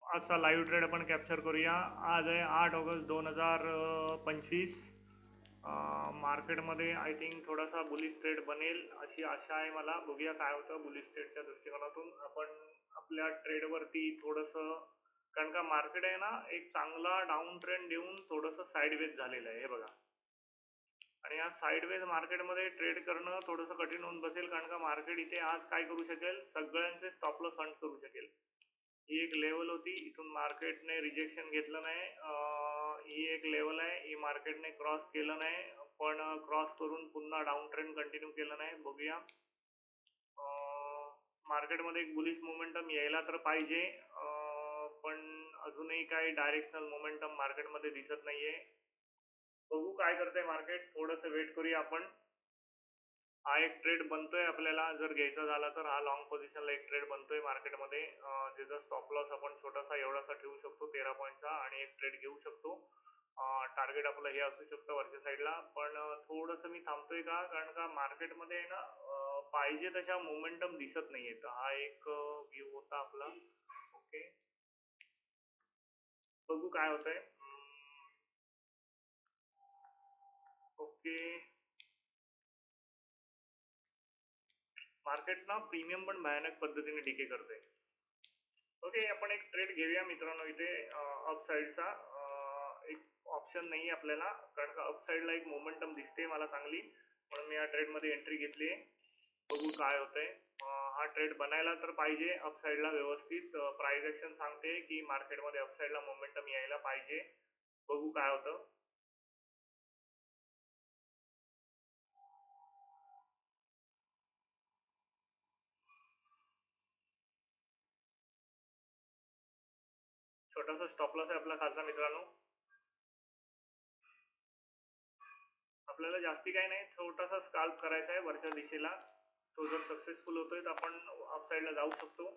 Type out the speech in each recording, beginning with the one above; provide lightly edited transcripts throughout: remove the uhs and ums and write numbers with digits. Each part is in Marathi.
आजचा लाईव्ह ट्रेड आपण कॅप्चर करूया. आज आहे 8 ऑगस्ट 2025. मार्केटमध्ये आय थिंक थोडासा बुलिश ट्रेड बनेल अशी आशा आहे मला. बघूया काय होतं बुलिश ट्रेडच्या दृष्टिकोनातून. आपण आपल्या ट्रेडवरती थोडंसं, कारण का मार्केट आहे ना एक चांगला डाऊन ट्रेंड देऊन थोडंसं साईडवेज झालेलं आहे हे बघा. आणि या साईडवेज मार्केटमध्ये ट्रेड करणं थोडंसं कठीण होऊन बसेल, कारण का मार्केट इथे आज काय करू शकेल, सगळ्यांचे स्टॉप लॉस हंट करू शकेल. ही एक लेवल होती, इथून मार्केटने रिजेक्शन घेतलं नाही. ही एक लेवल आहे, ही मार्केटने क्रॉस केलं नाही, पण क्रॉस करून पुन्हा डाऊन ट्रेंड कंटिन्यू केलं नाही. बघूया मार्केटमध्ये एक बुलिश मोमेंटम यायला तर पाहिजे, पण अजूनही काही डायरेक्शनल मोमेंटम मार्केटमध्ये दिसत नाहीये. बघू काय करतंय मार्केट, थोडंसं वेट करूया आपण. हा एक ट्रेड बनतोय आपल्याला, जर घ्यायचा झाला तर हा लॉंग पोझिशनला एक ट्रेड बनतोय मार्केटमध्ये. त्याचा स्टॉप लॉस आपण छोटासा एवढासा ठेवू शकतो 13 पॉईंटचा, आणि एक ट्रेड घेऊ शकतो. टार्गेट आपलं हे असू शकतं वरच्या साईडला, पण थोडंसं मी थांबतोय का, कारण का मार्केटमध्ये आहे ना पाहिजे तशा मोमेंटम दिसत नाहीये. तर हा एक व्ह्यू होता आपला. ओके, बघू काय होतंय. ओके, मार्केट ना प्रीमियम पण भयानक पद्धतीने डिके करते. ओके, आपण एक ट्रेड घेऊया मित्रांनो. इथे अप साईडचा एक ऑप्शन नाही आपल्याला, कारण का अप साईडला एक मोमेंटम दिसते मला चांगली, म्हणून मी या ट्रेडमध्ये एंट्री घेतली आहे. बघू काय होतंय. हा ट्रेड बनायला तर पाहिजे अप साईडला व्यवस्थित. प्राइस ऍक्शन सांगते की मार्केटमध्ये अप साईडला मोमेंटम यायला पाहिजे. बघू काय होतं. छोटासा स्टॉप लॉस आहे आपला खालचा मित्रांनो. आपल्याला जास्ती काही नाही, छोटासा स्काल्प करायचा आहे वरच्या दिशेला. तो जर सक्सेसफुल होतोय तर आपण अप साईडला जाऊ शकतो.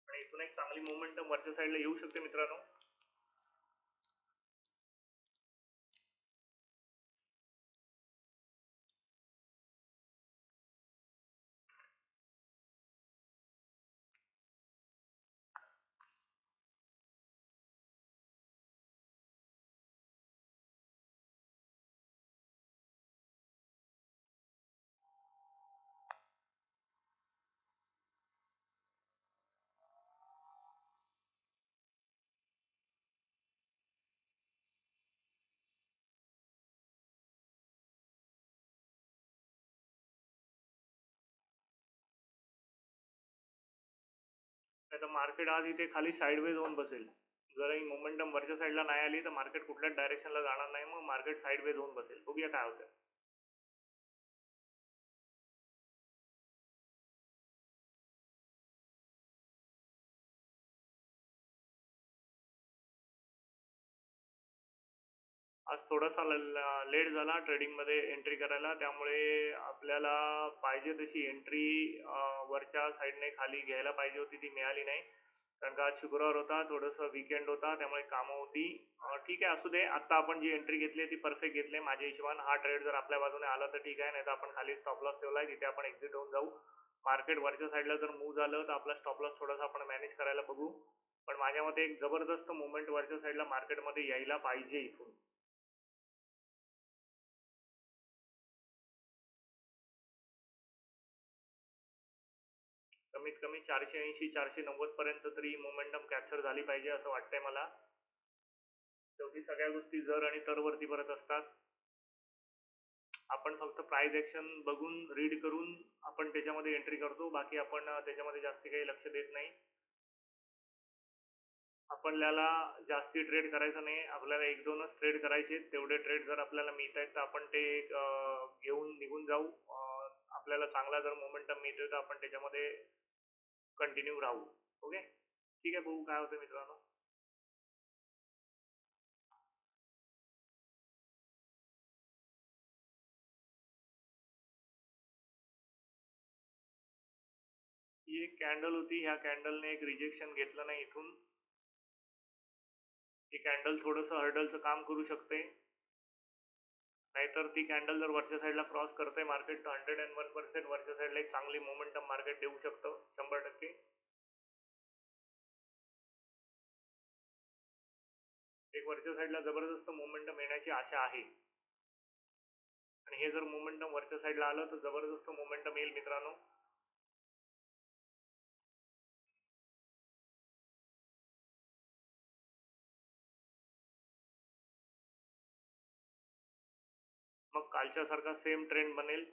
आणि इथून एक चांगली मोमेंटम वरच्या साईडला येऊ शकते मित्रांनो. नाही तर मार्केट आज इथे खाली साईडवेज होऊन बसेल. जर ही मोमेंटम वरच्या साईडला नाही आली तर मार्केट कुठल्याच डायरेक्शनला जाणार नाही, मग मार्केट साईडवेज होऊन बसेल. बघूया काय होतं. आज थोडासा लेट झाला ट्रेडिंगमध्ये एंट्री करायला, त्यामुळे आपल्याला पाहिजे तशी एंट्री वरच्या साईडने खाली घ्यायला पाहिजे होती, ती मिळाली नाही. कारण का आज शुक्रवार होता, थोडंसं वीकेंड होता, त्यामुळे कामं होती. ठीक आहे, असू दे. आता आपण जी एंट्री घेतली आहे ती परफेक्ट घेतली आहे माझ्या हिशोबाने. हा ट्रेड जर आपल्या बाजूने आला तर ठीक आहे, नाही तर आपण खाली स्टॉप लॉस ठेवला आहे, तिथे आपण एक्झिट होऊन जाऊ. मार्केट वरच्या साईडला जर मूव्ह झालं तर आपला स्टॉप लॉस थोडासा आपण मॅनेज करायला बघू. पण माझ्या मते एक जबरदस्त मुवमेंट वरच्या साईडला मार्केटमध्ये यायला पाहिजे इथून. कमीत कमी 480 490 पर्यंत तरी मोमेंटम कॅप्चर झाली पाहिजे असं वाटतंय मला. शेवटी सगळ्या गोष्टी जर आणि तर वरती परत असतात. आपण फक्त प्राइस ऍक्शन बघून रीड करून आपण त्याच्यामध्ये एंट्री करतो, बाकी आपण त्याच्यामध्ये जास्ती काही लक्ष देत नाही. आपल्याला जास्ती ट्रेड करायचं नाही, आपल्याला एक दोनच ट्रेड करायचे. तेवढे ट्रेड जर आपल्याला मिळत आहेत तर आपण ते घेऊन निघून जाऊ. आपल्याला चांगला जर मोमेंटम मिळतोय तर आपण त्याच्यामध्ये कंटिन्यू राहू. ओके, ठीक आहे, बघू काय होतं मित्रांनो. ही एक कॅन्डल होती, ह्या कॅन्डलने एक रिजेक्शन घेतलं नाही इथून. ही कॅन्डल थोडंसं हर्डलचं काम करू शकते. नाहीतर ती कॅन्डल जर वरच्या साईडला क्रॉस करते मार्केट तर 101% वरच्या साईडला एक चांगली मोमेंटम मार्केट देऊ शकतं 100%. एक वरच्या साईडला जबरदस्त मोमेंटम येण्याची आशा आहे आणि हे जर मोमेंटम वरच्या साईडला आलं तर जबरदस्त मोमेंटम येईल मित्रांनो. मग कालच्या सारखा सेम ट्रेंड बनेल.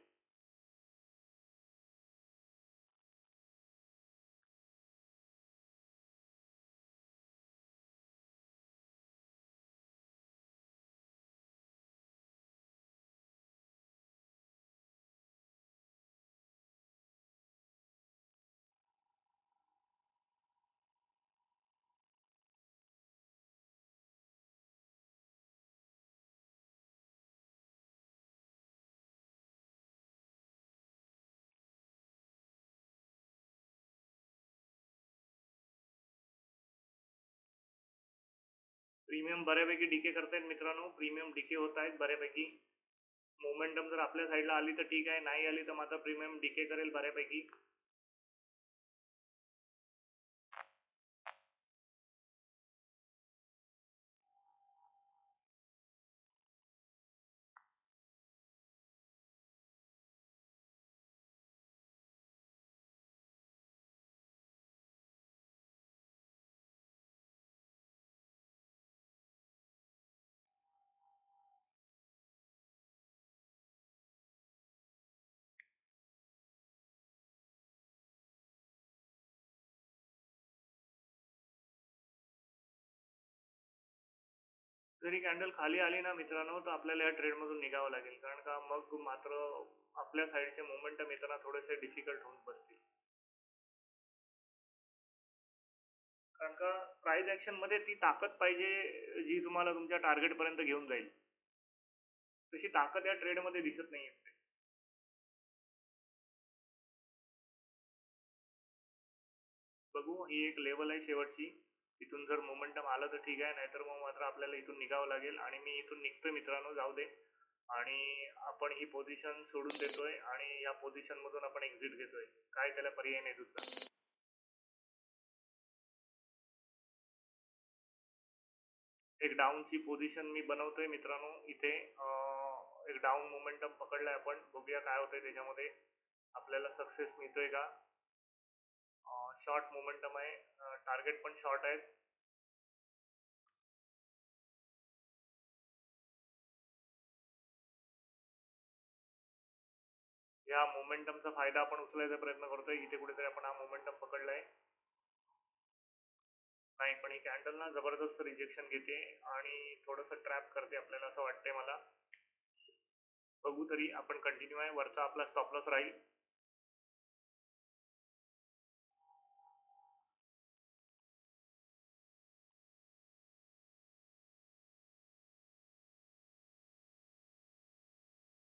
प्रीमियम बऱ्यापैकी डीके करतायत मित्रांनो. प्रीमियम डीके होत आहेत बऱ्यापैकी. मोमेंटम जर आपल्या साईडला आली तर ठीक आहे, नाही आली तर मात्र प्रीमियम डीके करेल बऱ्यापैकी. जरी कॅन्डल खाली आली ना मित्रांनो तर आपल्याला या ट्रेड मधून निघावं लागेल, कारण का मग मात्र आपल्या साईडचे मोमेंटम येताना थोडेसे डिफिकल्ट होऊन बसतील. कारण का प्राइस ऍक्शन मध्ये ती ताकद पाहिजे जी तुम्हाला तुमच्या टार्गेट पर्यंत घेऊन जाईल. तशी ताकद या ट्रेड मध्ये दिसत नाहीये. बघू, ही एक लेवल आहे शेवटची. इथून जर मोमेंटम आलं तर ठीक आहे, नाहीतर मग मात्र आपल्याला इथून निघावं लागेल आणि मी इथून निघतोय मित्रांनो. जाऊ दे. आणि आपण ही पोझिशन सोडून देतोय आणि या पोझिशन मधून आपण एक्झिट घेतोय. काय त्याला पर्याय नाही दुसरा. एक डाऊनची पोझिशन मी बनवतोय मित्रांनो इथे. एक डाऊन मोमेंटम पकडलाय आपण. बघूया काय होतंय त्याच्यामध्ये. आपल्याला सक्सेस मिळतोय का. शॉर्ट मोमेंटम आहे. टार्गेट पण शॉर्ट आहेत. या मोमेंटमचा फायदा आपण उचलायचा प्रयत्न करतोय. इथे कुठेतरी आपण हा मोमेंटम पकडलाय. नाही, पण ही कॅन्डल ना जबरदस्त रिजेक्शन घेते आणि थोडंसं ट्रॅप करते आपल्याला असं वाटतंय मला. बघू तरी. आपण कंटिन्यू आहे. वरचा आपला स्टॉप लॉस राहील.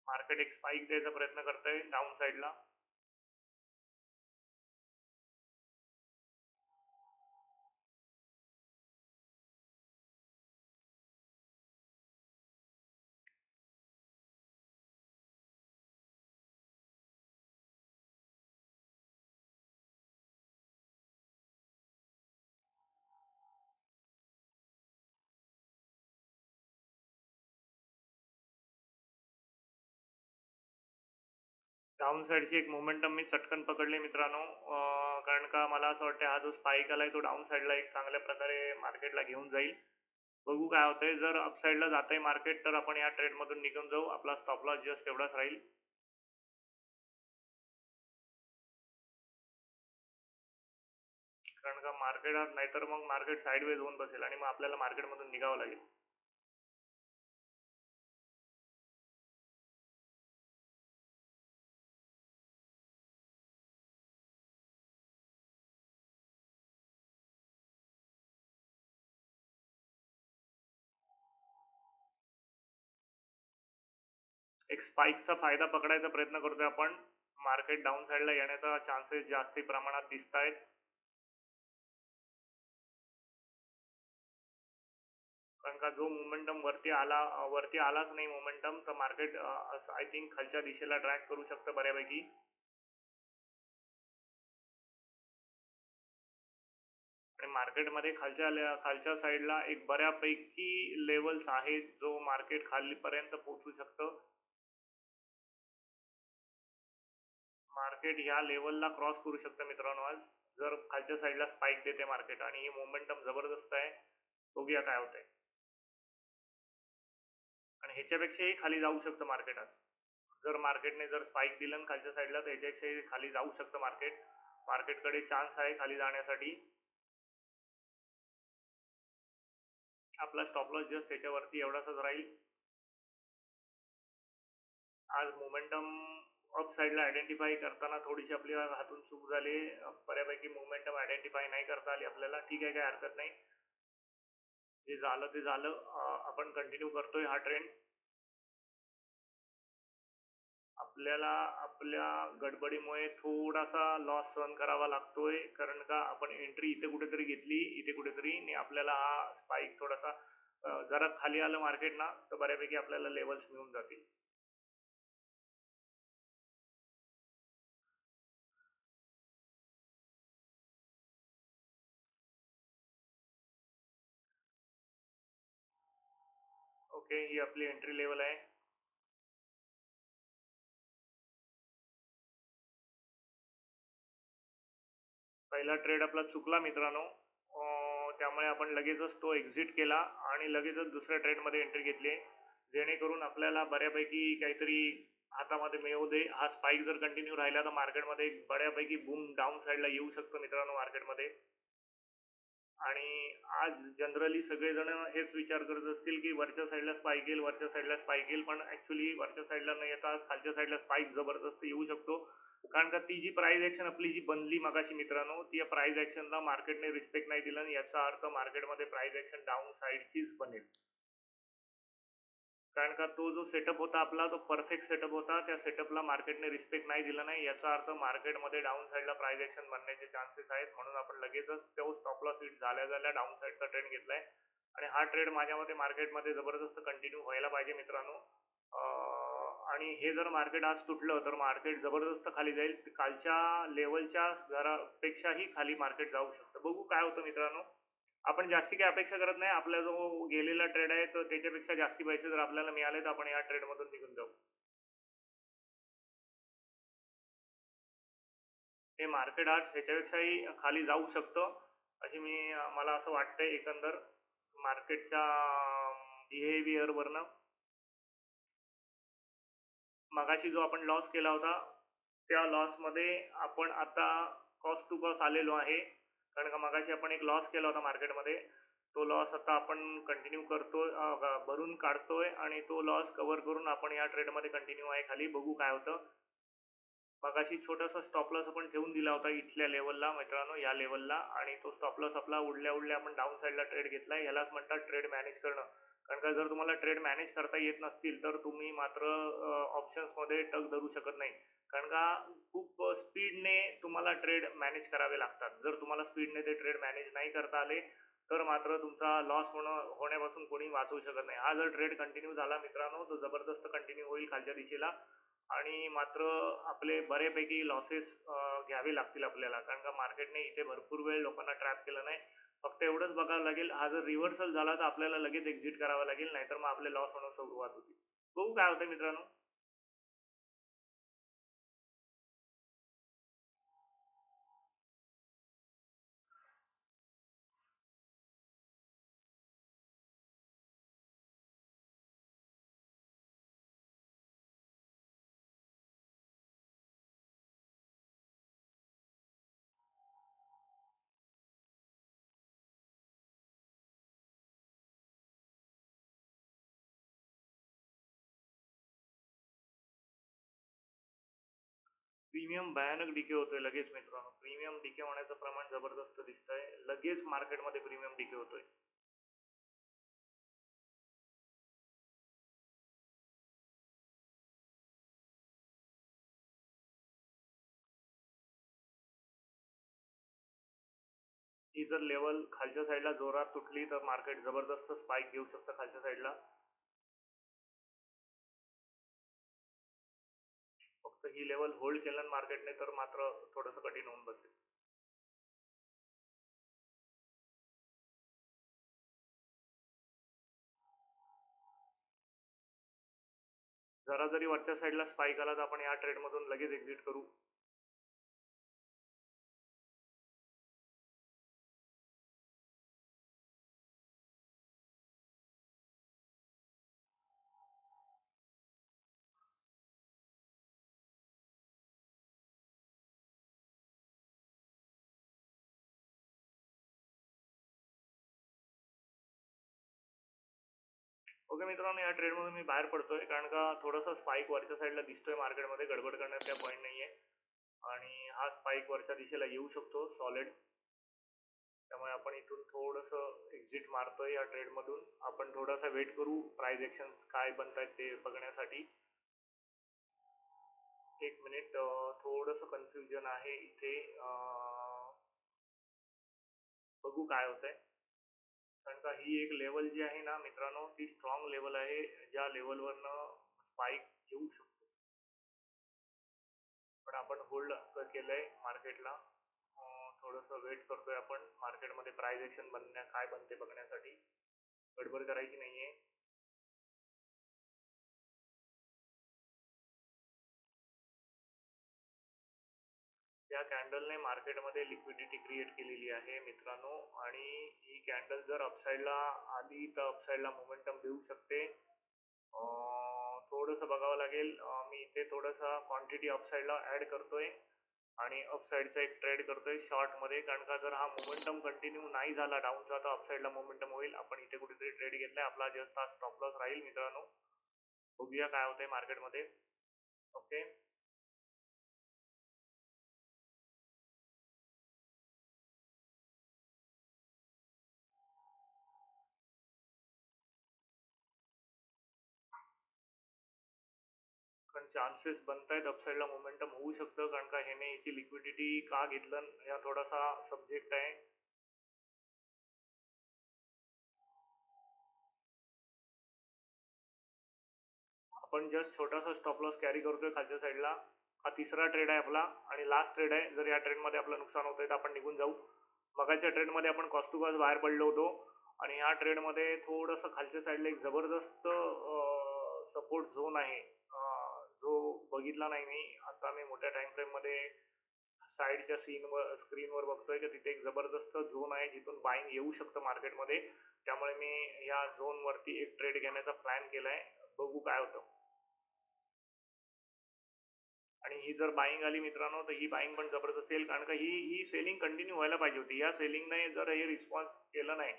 मार्केट एक स्पाइक द्यायचा प्रयत्न करतंय डाऊन साईडला. डाऊन साईडची एक मोमेंटम मी चटकन पकडले मित्रांनो. कारण का मला असं वाटतं हा जो स्पाइक आलाय तो डाऊन साईडला एक चांगल्या प्रकारे मार्केटला घेऊन जाईल. बघू काय होतंय. जर अपसाईडला जातंय मार्केट तर आपण या ट्रेड मधून निघून जाऊ. आपला स्टॉप लॉस जस्ट एवढाच राहील. कारण का मार्केट नाहीतर मग मार्केट साईडवेज होऊन बसेल आणि मग आपल्याला मार्केटमधून निघावं लागेल. एक स्पाइकचा फायदा पकडायचा प्रयत्न करतोय आपण. मार्केट डाऊन साईडला येण्याचा चान्सेस जास्ती प्रमाणात दिसत आहेत. कारण का जो मोमेंटम वरती आलाच नाही मोमेंटम, तर मार्केट आय थिंक खालच्या दिशेला ट्रॅक करू शकतं बऱ्यापैकी. आणि मार्केटमध्ये खालच्या साईडला एक बऱ्यापैकी लेवल्स आहेत जो मार्केट खालीपर्यंत पोहोचू शकतं. मार्केट ह्या लेवलला क्रॉस करू शकतं मित्रांनो आज, जर खालच्या साईडला स्पाइक देते मार्केट, आणि हे मोमेंटम जबरदस्त आहे. बघूया काय होतंय. आणि ह्याच्यापेक्षाही खाली जाऊ शकतं मार्केट आज. जर मार्केटने जर स्पाइक दिलं ना खालच्या साईडला, तर ह्याच्यापेक्षाही खाली जाऊ शकतं मार्केट. मार्केटकडे चान्स आहे खाली जाण्यासाठी. आपला स्टॉप लॉस जस्ट त्याच्यावरती एवढाच राहील. आज मोमेंटम अप साईडला आयडेंटिफाय करताना थोडीशी आपल्या हातून चूक झाली. बऱ्यापैकी मोमेंटम आयडेंटिफाय नाही करता आली आपल्याला. ठीक आहे, काही हरकत नाही. जे झालं ते झालं. आपण कंटिन्यू करतोय हा ट्रेंड. आपल्याला आपल्या गडबडीमुळे थोडासा लॉस सहन करावा लागतोय, कारण का आपण एंट्री इथे कुठेतरी घेतली, इथे कुठेतरी, आणि आपल्याला हा स्पाइक थोडासा जरा खाली आलं मार्केट ना, तर बऱ्यापैकी आपल्याला लेवल्स मिळून जातील. ओके, ही आपली एंट्री लेवल आहे. पहिला ट्रेड आपला चुकला मित्रांनो, त्यामुळे आपण लगेचच तो एक्झिट केला आणि लगेचच दुसऱ्या ट्रेडमध्ये एंट्री घेतली, जेणेकरून आपल्याला बऱ्यापैकी काहीतरी हातामध्ये मिळवू दे. हा स्पाइक जर कंटिन्यू राहिला तर मार्केटमध्ये बऱ्यापैकी बूम डाऊन साईडला येऊ शकतो मित्रांनो मार्केटमध्ये. आणि आज जनरली सगळेजण हेच विचार करत असतील की वरच्या साईडला स्पाइक येईल, वरच्या साईडला स्पाइक येईल, पण ऍक्च्युली वरच्या साईडला न येता खालच्या साईडला स्पाइक जबरदस्त येऊ शकतो. कारण का ती जी प्राइस ऍक्शन आपली जी बनली मगाशी मित्रांनो, ती प्राइस ऍक्शनला मार्केटने रिस्पेक्ट नाही दिला, आणि याचा अर्थ मार्केटमध्ये प्राइस ऍक्शन डाऊन साईडचीच बनेल. कारण का तो जो सेटअप होता आपला, तो परफेक्ट सेटअप होता. त्या सेटअपला मार्केटने रिस्पेक्ट नाही दिला नाही, याचा अर्थ मार्केटमध्ये डाऊन साईडला प्राइस ऍक्शन बनण्याचे चान्सेस आहेत. म्हणून आपण लगेचच तो स्टॉप लॉस हिट झाल्या झाल्या डाऊन साईडचा ट्रेंड घेतलाय. आणि हा ट्रेड माझ्या मते मार्केटमध्ये जबरदस्त कंटिन्यू व्हायला पाहिजे मित्रांनो. आणि हे जर मार्केट आज तुटलं तर मार्केट जबरदस्त खाली जाईल. कालच्या लेवलच्या घरापेक्षाही खाली मार्केट जाऊ शकतं. बघू काय होतं मित्रांनो. आपण जास्ती काही अपेक्षा करत नाही. आपला जो गेलेला ट्रेड आहे तर त्याच्यापेक्षा जास्ती पैसे जर आपल्याला मिळाले तर आपण या ट्रेडमधून निघून जाऊ. हे मार्केट आज ह्याच्यापेक्षाही खाली जाऊ शकतं, अशी मला असं वाटतंय एकंदर मार्केटच्या बिहेवियरवरनं. मगाशी जो आपण लॉस केला होता त्या लॉसमध्ये आपण आता कॉस्ट टू कॉस्ट आलेलो आहे. कारण का मगाशी आपण एक लॉस केला होता मार्केटमध्ये, तो लॉस आता आपण कंटिन्यू करतोय, भरून काढतोय, आणि तो लॉस कव्हर करून आपण या ट्रेडमध्ये कंटिन्यू आहे खाली. बघू काय होतं. मगाशी छोटासा स्टॉप लॉस आपण ठेवून दिला होता इथल्या लेवलला मित्रांनो, या लेवलला, आणि तो स्टॉप लॉस आपला उडल्या उडल्या आपण डाऊन साईडला ट्रेड घेतलाय. यालाच म्हणतात ट्रेड मॅनेज करणं. कारण का जर तुम्हाला ट्रेड मॅनेज करता येत नसतील तर तुम्ही मात्र ऑप्शन्समध्ये टक धरू शकत नाही. कारण का खूप स्पीडने तुम्हाला ट्रेड मॅनेज करावे लागतात. जर तुम्हाला स्पीडने ते ट्रेड मॅनेज नाही करता आले तर मात्र तुमचा लॉस होण्यापासून कोणी वाचवू शकत नाही. हा जर ट्रेड कंटिन्यू झाला मित्रांनो तर जबरदस्त कंटिन्यू होईल खालच्या दिशेला, आणि मात्र आपले बऱ्यापैकी लॉसेस घ्यावे लागतील आपल्याला. कारण का मार्केटने इथे भरपूर वेळ लोकांना ट्रॅप केलं नाही. फक्त एवढंच बघावं लागेल, हा जर रिव्हर्सल झाला तर आपल्याला लगेच एक्झिट करावं लागेल, नाहीतर मग आपले लॉस होणं सुरुवात होती. बघू काय होतं मित्रांनो. प्रीमियम भयानक डिके होतोय लगेच मित्रांनो. प्रीमियम डिके होण्याचं प्रमाण जबरदस्त दिसतंय. लगेच मार्केटमध्ये प्रीमियम डिके होतोय. जर लेवल खालच्या साईडला जोरात तुटली तर मार्केट जबरदस्त स्पाइक घेऊ शकतं खालच्या साईडला. फक्त ही लेवल होल्ड केलं मार्केटने तर मात्र थोडंसं कठीण होऊन बसेल. जरा जरी वरच्या साईडला स्पाइक आला तर आपण या ट्रेड मधून लगेच एक्झिट करू. ओके मित्रांनो, या ट्रेड मधून मी बाहेर पडतोय कारण का थोडासा स्पाइक वरच्या साईडला दिसतोय मार्केटमध्ये. गडबड करण्यात काही पॉईंट नाहीये आणि हा स्पाइक वरच्या दिशेला येऊ शकतो सॉलिड. त्यामुळे आपण इथून थोडंसं एक्झिट मारतोय या ट्रेड मधून. आपण थोडासा वेट करू प्राइस एक्शन काय बनतायत ते बघण्यासाठी. एक मिनिट, थोडंसं कन्फ्युजन आहे इथे. बघू काय होतंय. कारण का ही एक लेवल जी आहे ना मित्रांनो, ती स्ट्रॉंग लेवल आहे ज्या लेवलवरनं स्पाइक येऊ शकतो. पण आपण होल्ड केलंय मार्केटला. थोडंसं वेट करतोय आपण मार्केटमध्ये प्राइस एक्शन काय बनते बघण्यासाठी. गडबड करायची नाहीये. या कॅन्डलने मार्केटमध्ये लिक्विडिटी क्रिएट केलेली आहे मित्रांनो आणि ही कॅन्डल जर अपसाईडला आली तर अपसाईडला मोमेंटम देऊ शकते. थोडंसं बघावं लागेल. मी इथे थोडासा क्वांटिटी अपसाईडला ऍड करतोय आणि अपसाईडचा एक ट्रेड करतोय शॉर्ट मध्ये. कारण का जर हा मोमेंटम कंटिन्यू नाही झाला डाऊनचा तर अपसाईडला मोमेंटम होईल. आपण इथे कुठेतरी ट्रेड घेतलाय. आपला जस्ट हा स्टॉप लॉस राहील मित्रांनो. बघूया काय होतंय मार्केटमध्ये. ओके, कारण चान्सेस बनतायत अपसाईडला मोमेंटम होऊ शकतं. कारण का ह्याने याची लिक्विडिटी का घेतलं या थोडासा सब्जेक्ट आहे. आपण जस्ट छोटासा स्टॉप लॉस कॅरी करतोय खालच्या साईडला. हा तिसरा ट्रेड आहे आपला आणि लास्ट ट्रेड आहे. जर या ट्रेडमध्ये आपलं नुकसान होतंय तर आपण निघून जाऊ. मगाच्या ट्रेडमध्ये आपण कॉस्ट टू कॉस्ट बाहेर पडलो होतो आणि ह्या ट्रेडमध्ये थोडंसं खालच्या साईडला एक जबरदस्त सपोर्ट झोन आहे जो बघितला नाही मी. आता मी मोठ्या टाइम फ्रेम मध्ये साईडच्या स्क्रीनवर बघतोय की तिथे एक जबरदस्त झोन आहे जिथून बाईंग येऊ शकतं मार्केटमध्ये. त्यामुळे मी या झोन वरती एक ट्रेड घेण्याचा प्लॅन केलाय. बघू काय होतं. आणि ही जर बाईंग आली मित्रांनो तर ही बाईंग पण जबरदस्त येईल. कारण का ही ही सेलिंग कंटिन्यू व्हायला पाहिजे होती. या सेलिंगने जर हे रिस्पॉन्स केलं नाही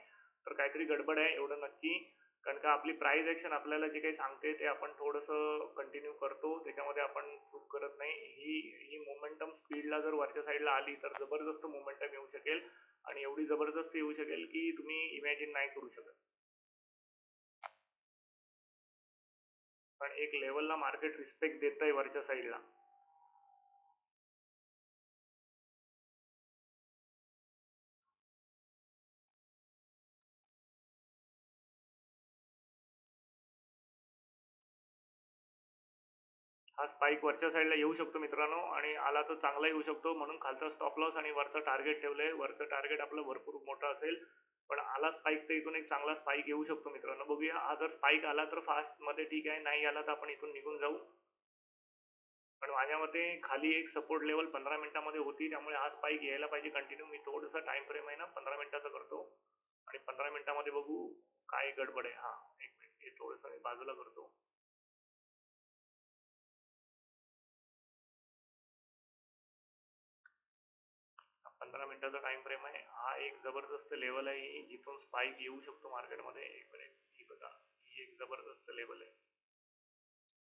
तर काहीतरी गडबड आहे एवढं नक्की. कारण का आपली प्राइस ऍक्शन आपल्याला जे काही सांगते ते आपण थोडंसं कंटिन्यू करतो. त्याच्यामध्ये आपण चूक करत नाही. ही ही मोमेंटम स्पीडला जर वरच्या साईडला आली तर जबरदस्त मोमेंटम येऊ शकेल आणि एवढी जबरदस्त येऊ शकेल की तुम्ही इमॅजिन नाही करू शकत. पण एक लेवलला मार्केट रिस्पेक्ट देतंय वरच्या साईडला. हा स्पाइक वरच्या साईडला येऊ शकतो मित्रांनो आणि आला तर चांगला येऊ शकतो. म्हणून खालचा स्टॉप लॉस आणि वरचं टार्गेट ठेवलंय. वरचं टार्गेट आपलं भरपूर मोठं असेल. पण आला स्पाइक तर इथून एक चांगला स्पाइक येऊ शकतो मित्रांनो. बघूया. हा जर स्पाइक आला तर फास्ट मध्ये ठीक आहे. नाही आला तर आपण इथून निघून जाऊ. पण माझ्या मते खाली एक सपोर्ट लेवल 15 मिनिटांमध्ये होती. त्यामुळे हा स्पाइक यायला पाहिजे कंटिन्यू. मी थोडंसं टाइम फ्रेम आहे ना 15 मिनिटाचा करतो आणि 15 मिनिटांमध्ये बघू काय गडबड आहे. हा एक मिनिट, हे थोडंसं मी बाजूला करतो. 15 मिनिटाचा टाइम फ्रेम आहे. हा एक जबरदस्त लेवल आहे जिथून स्पाइक येऊ शकतो मार्केटमध्ये. एक मिनिट, ही बघा, ही एक जबरदस्त लेवल आहे.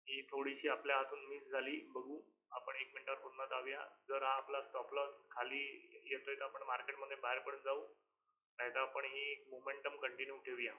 ही थोडीशी आपल्या हातून मिस झाली. बघू आपण एक मिनिटावर पुन्हा जाऊया. जर हा आपला स्टॉप लॉस खाली येतोय तर आपण मार्केटमध्ये बाहेर पडून जाऊ. नाहीतर आपण ही मोमेंटम कंटिन्यू ठेवूया.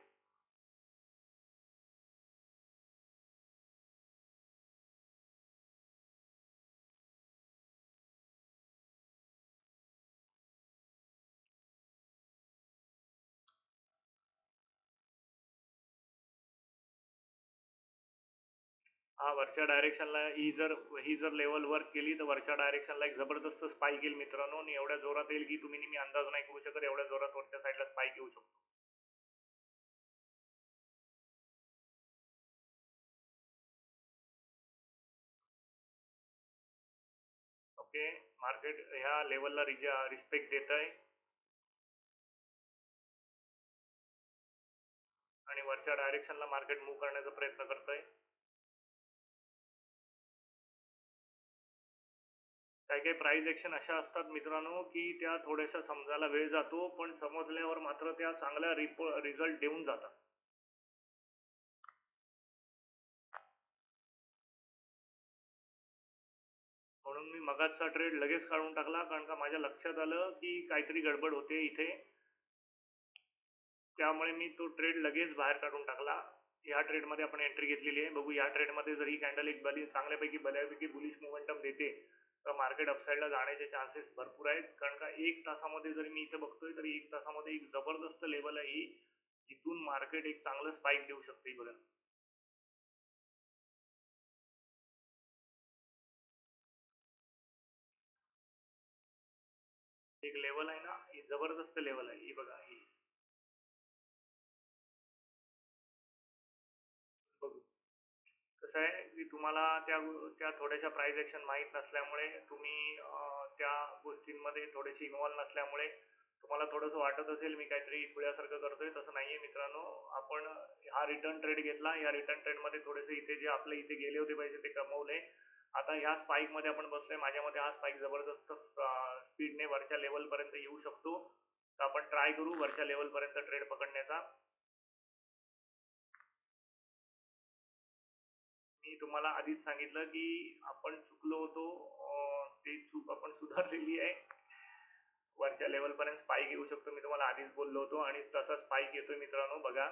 हा वरच्या डायरेक्शनला ही जर लेवल वर्क केली तर वरच्या डायरेक्शनला एक जबरदस्त स्पाइक येईल मित्रांनो, आणि एवढ्या जोरात येईल की तुम्ही नेहमी अंदाज नाही करू शकत एवढ्या जोरात वरच्या साईडला स्पाइक येऊ शकतो. ओके, मार्केट ह्या लेवलला रिस्पेक्ट देत आहे आणि वरच्या डायरेक्शनला मार्केट मूव्ह करण्याचा प्रयत्न करत आहे. काही काही प्राइस ऍक्शन अशा असतात मित्रांनो की त्या थोड्याशा समजायला वेळ जातो, पण समजल्यावर मात्र त्या चांगल्या रिझल्ट देऊन जातात. म्हणून मी मगाचा ट्रेड लगेच काढून टाकला, कारण का माझ्या लक्षात आलं की काहीतरी गडबड होते इथे. त्यामुळे मी तो ट्रेड लगेच बाहेर काढून टाकला. या ट्रेडमध्ये आपण एंट्री घेतलेली आहे. बघू या ट्रेडमध्ये जर ही कॅन्डल एक चांगल्यापैकी बऱ्यापैकी बुलिश मोमेंटम देते तर मार्केट अपसाईडला जाण्याचे चान्सेस भरपूर आहेत. कारण का एक तासामध्ये जर मी इथे बघतोय तर एक तासामध्ये एक जबरदस्त लेवल आहे ही, जिथून मार्केट एक चांगलं स्पाइक देऊ शकते. बघा एक लेवल आहे ना, ही जबरदस्त लेवल आहे ही. बघा ही बघू कसं आहे की तुम्हाला त्या त्या थोड्याशा प्राइस ऍक्शन माहीत नसल्यामुळे तुम्ही त्या गोष्टींमध्ये थोडेसे इन्व्हॉल्व नसल्यामुळे तुम्हाला थोडंसं वाटत असेल मी काहीतरी खुळ्यासारखं करतोय. तसं नाहीये मित्रांनो. आपण हा रिटर्न ट्रेड घेतला. या रिटर्न ट्रेडमध्ये थोडेसे इथे जे आपले इथे गेले होते पैसे ते कमवले. आता ह्या स्पाइक मध्ये आपण बसलोय. माझ्या मते हा स्पाइक जबरदस्त स्पीडने वरच्या लेवल पर्यंत येऊ शकतो. तर आपण ट्राय करू वरच्या लेवल पर्यंत ट्रेड पकडण्याचा. मी तुम्हाला आधीच सांगितलं की आपण चुकलो होतो. ती चूक आपण सुधारलेली आहे. वरच्या लेवल पर्यंत स्पाइक येऊ शकतो, मी तुम्हाला आधीच बोललो होतो, आणि तसा स्पाइक येतोय मित्रांनो. बघा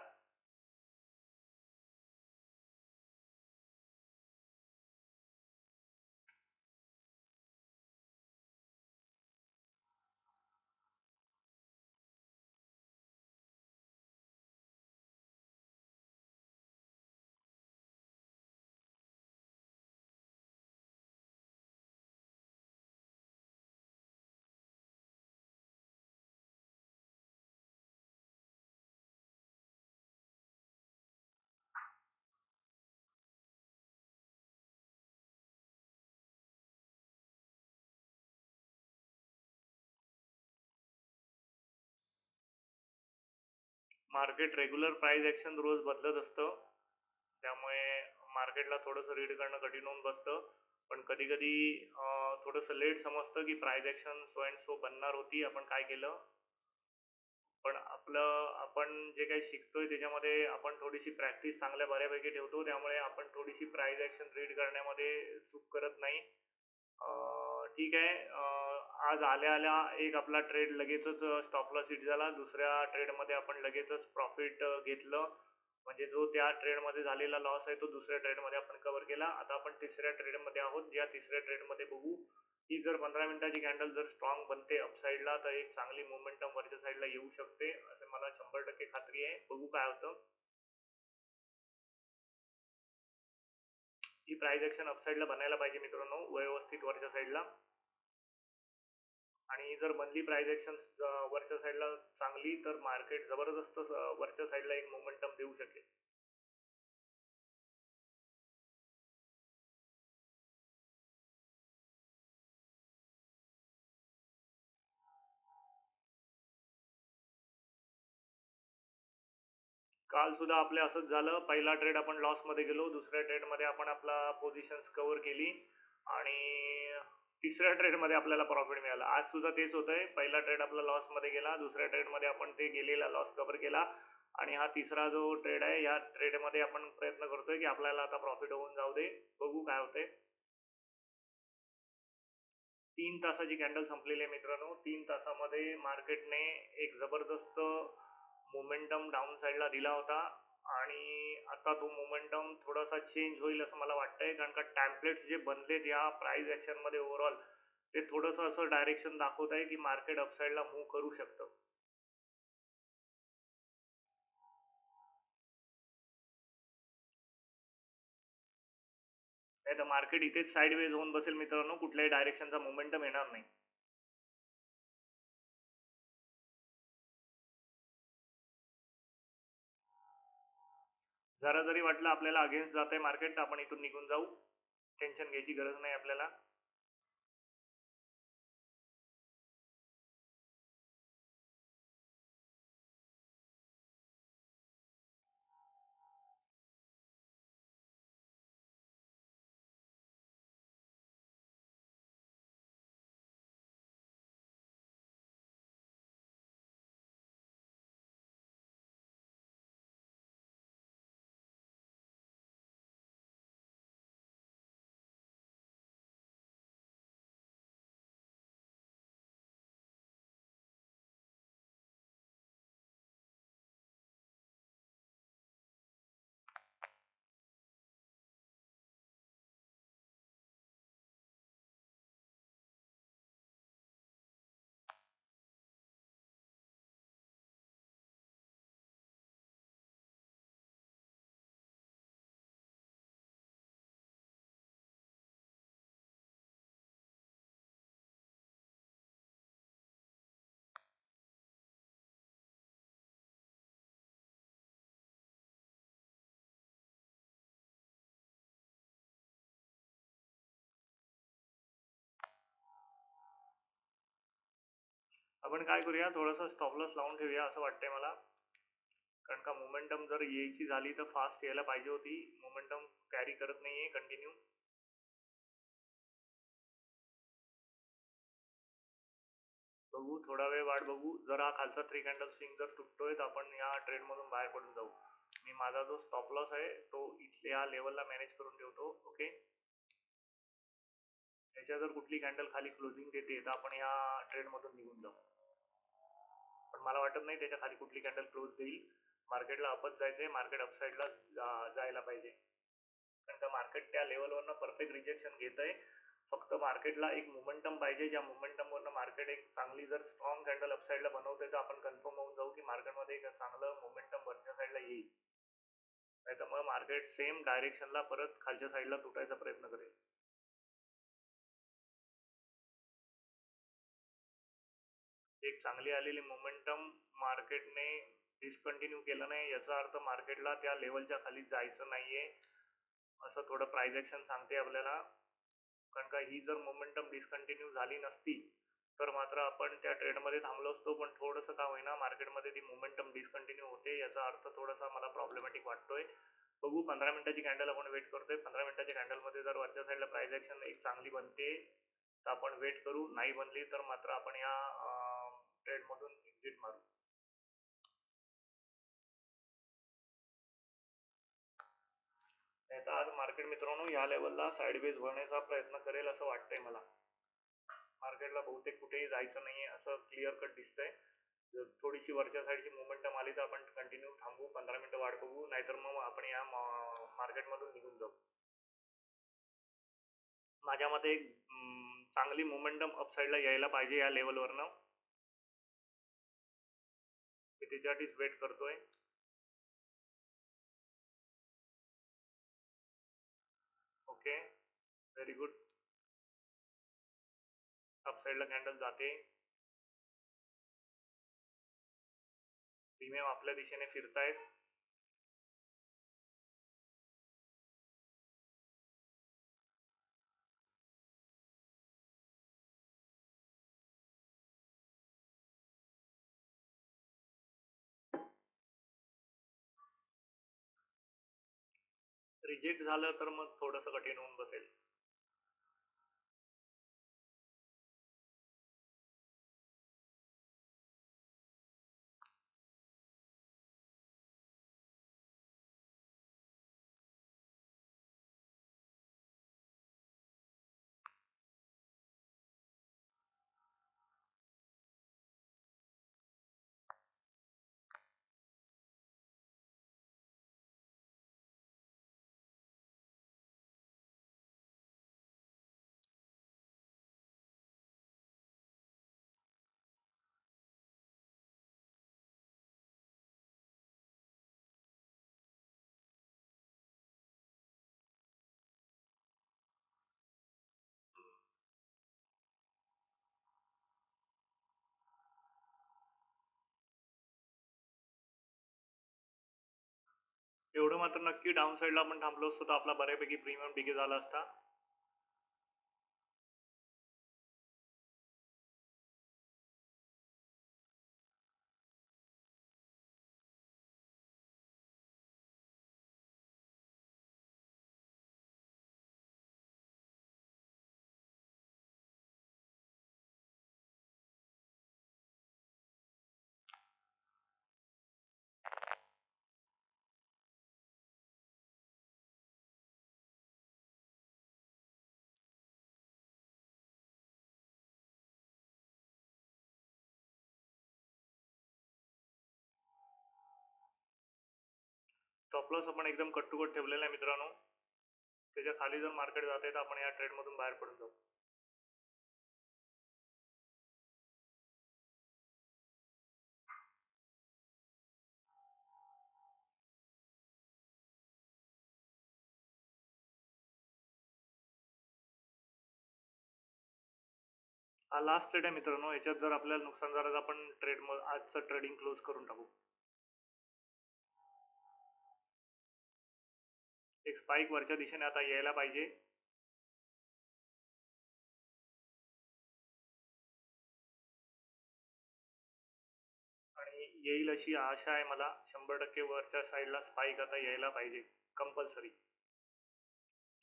मार्केट रेग्युलर प्राइस ऍक्शन रोज बदलत असतं, त्यामुळे मार्केटला थोडंसं रीड करणं कठीण होऊन बसतं. पण कधी कधी थोडंसं लेट समजतं की price action so and so बनणार होती. आपण काय केलं, पण आपण जे काही शिकतोय त्याच्यामध्ये आपण थोडीशी प्रॅक्टिस चांगल्या बऱ्यापैकी ठेवतो, त्यामुळे आपण थोडीशी प्राइस ऍक्शन रीड करण्यामध्ये चूक करत नाही. ठीक आहे. आज आल्या आल्या एक आपला ट्रेड लगेचच स्टॉप लॉस हिट झाला. दुसऱ्या ट्रेडमध्ये आपण लगेचच प्रॉफिट घेतलं. म्हणजे जो त्या ट्रेडमध्ये झालेला लॉस आहे तो दुसऱ्या ट्रेडमध्ये आपण कव्हर केला. आता आपण तिसऱ्या ट्रेडमध्ये आहोत. ज्या तिसऱ्या ट्रेडमध्ये बघू ही जर 15 मिनिटाची कॅन्डल जर स्ट्रॉंग बनते अपसाईडला तर एक चांगली मोमेंटम वरच्या साईडला येऊ शकते असं मला 100% खात्री आहे. बघू काय होतं. ही प्राइस ऍक्शन अपसाईडला बनायला पाहिजे मित्रांनो, व्यवस्थित वरच्या साईडला. आणि जर बनली प्राइस ऍक्शन वरच्या साईडला चांगली तर मार्केट जबरदस्त वरच्या साईडला एक मोमेंटम देऊ शकेल. काल सुद्धा आपले असंच झालं. पहिला ट्रेड आपण लॉस मध्ये गेलो, दुसऱ्या ट्रेड मध्ये आपण आपला पोझिशन्स कव्हर केली आणि तिसऱ्या ट्रेड मध्ये आपल्याला प्रॉफिट मिळाला. आज सुद्धा तेच होतंय. पहिला ट्रेड आपला लॉस मध्ये गेला, दुसऱ्या ट्रेड मध्ये आपण ते गेलेला लॉस कव्हर केला, आणि हा तिसरा जो ट्रेड आहे या ट्रेड मध्ये आपण प्रयत्न करतोय की आपल्याला आता प्रॉफिट होऊन जाऊ दे. बघू काय होतंय. 3 तासाची कॅन्डल संपलेली आहे मित्रांनो. 3 तासामध्ये मार्केटने एक जबरदस्त मोमेंटम डाऊन साईडला दिला होता, आणि आता तो मोमेंटम थोडासा चेंज होईल असं मला वाटतंय. कारण का टॅम्पलेट्स जे बनलेत या प्राइस ऍक्शन मध्ये ओव्हरऑल ते थोडंसं असं डायरेक्शन दाखवत आहे की मार्केट अपसाईडला मूव्ह करू शकतं. नाही तर मार्केट इथेच साईडवेज होऊन बसेल मित्रांनो, कुठल्याही डायरेक्शनचा मोमेंटम येणार नाही. जरा जरी वाटलं आपल्याला अगेन्स्ट जात आहे मार्केट तर आपण इथून निघून जाऊ, टेन्शन घ्यायची गरज नाही आपल्याला. आपण काय करूया, थोडंसं स्टॉप लॉस लावून ठेवूया असं वाटतंय मला. कारण का मोमेंटम जर यायची झाली तर फास्ट यायला पाहिजे होती, मोमेंटम कॅरी करत नाहीये कंटिन्यू. बघू, थोडा वेळ वाट बघू. जर हा खालचा 3 कॅन्डल स्विंग जर तुटतोय तर आपण या ट्रेड मधून बाहेर पडून जाऊ. मी माझा जो स्टॉप लॉस आहे तो इथल्या लेवलला मॅनेज करून ठेवतो. ओके, याच्या जर कुठली कॅन्डल खाली क्लोजिंग देते तर आपण या ट्रेड मधून निघून जाऊ. पण मला वाटत नाही त्याच्या खाली कुठली कॅन्डल क्लोज देईल. मार्केटला अपच जायचंय, मार्केट अपसाईडला जायला पाहिजे. कारण का मार्केट त्या लेवलवरनं परफेक्ट रिजेक्शन घेत आहे. फक्त मार्केटला एक मोमेंटम पाहिजे, ज्या मोमेंटमवरनं मार्केट एक चांगली जर स्ट्रॉंग कॅन्डल अपसाईडला बनवते तर आपण कन्फर्म होऊन जाऊ की मार्केटमध्ये एक चांगलं मोमेंटम वरच्या साईडला येईल. नाही तर मग मार्केट सेम डायरेक्शनला परत खालच्या साईडला तुटायचा प्रयत्न करेल. एक चांगली आलेली मोमेंटम मार्केटने डिस्कंटिन्यू केलं नाही, याचा अर्थ मार्केटला त्या लेवलच्या खाली जायचं नाहीये असं थोडं प्राइस ऍक्शन सांगते आपल्याला. कारण का ही जर मोमेंटम डिस्कंटिन्यू झाली नसती तर मात्र आपण त्या ट्रेडमध्ये थांबलो असतो. पण थोडंसं का होईना मार्केटमध्ये ती मोमेंटम डिस्कंटिन्यू होते, याचा अर्थ थोडासा मला प्रॉब्लेमॅटिक वाटतोय. बघू, 15 मिनिटाची कॅन्डल आपण वेट करतोय. 15 मिनिटाच्या कॅन्डलमध्ये जर वरच्या साईडला प्राइस ऍक्शन एक चांगली बनते तर आपण वेट करू, नाही बनली तर मात्र आपण या ट्रेडमधून एक्झिट मारू. नाही तर आज मार्केट मित्रांनो या लेवलला साईडवेज होण्याचा प्रयत्न करेल असं वाटतंय मला. मार्केटला बहुतेक कुठेही जायचं नाहीये असं क्लिअर कट दिसतंय. जर थोडीशी वरच्या साईडची मोमेंटम आली तर आपण कंटिन्यू थांबू, 15 मिनिटं वाट बघू, नाहीतर मग आपण या मार्केटमधून निघून जाऊ. माझ्या मते चांगली मोमेंटम अपसाईडला यायला पाहिजे या लेवलवरनं. मी त्याच्यासाठीच वेट करतोय. Okay, very good. अपसाईडला कॅन्डल जाते, प्रीमियम आपल्या दिशेने फिरतायत. रिजेक्ट झालं तर मग थोडंसं कठीण होऊन बसेल. एवढं मात्र नक्की डाऊन साईडला आपण थांबलो असतो तर आपला बऱ्यापैकी प्रीमियम डिके झाला असता. स्टॉप लॉस आपण एकदम कट टू कट ठेवलेला आहे मित्रांनो. त्याच्या खाली जर मार्केट जाते तर आपण या ट्रेड मधून बाहेर पडून जाऊ. हा लास्ट ट्रेड आहे मित्रांनो. याच्यात जर आपल्याला नुकसान झालं तर आपण आजचं ट्रेडिंग क्लोज करून टाकू. एक स्पाइक वरच्या दिशेने आता यायला पाहिजे. आणि येईल अशी आशा आहे मला. 100% वरच्या साईडला स्पाइक आता यायला पाहिजे कंपल्सरी,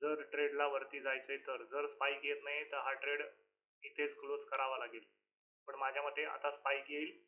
जर ट्रेडला वरती जायचंय तर. जर स्पाइक येत नाही तर हा ट्रेड इथेच क्लोज करावा लागेल. पण माझ्या मते आता स्पाइक येईल.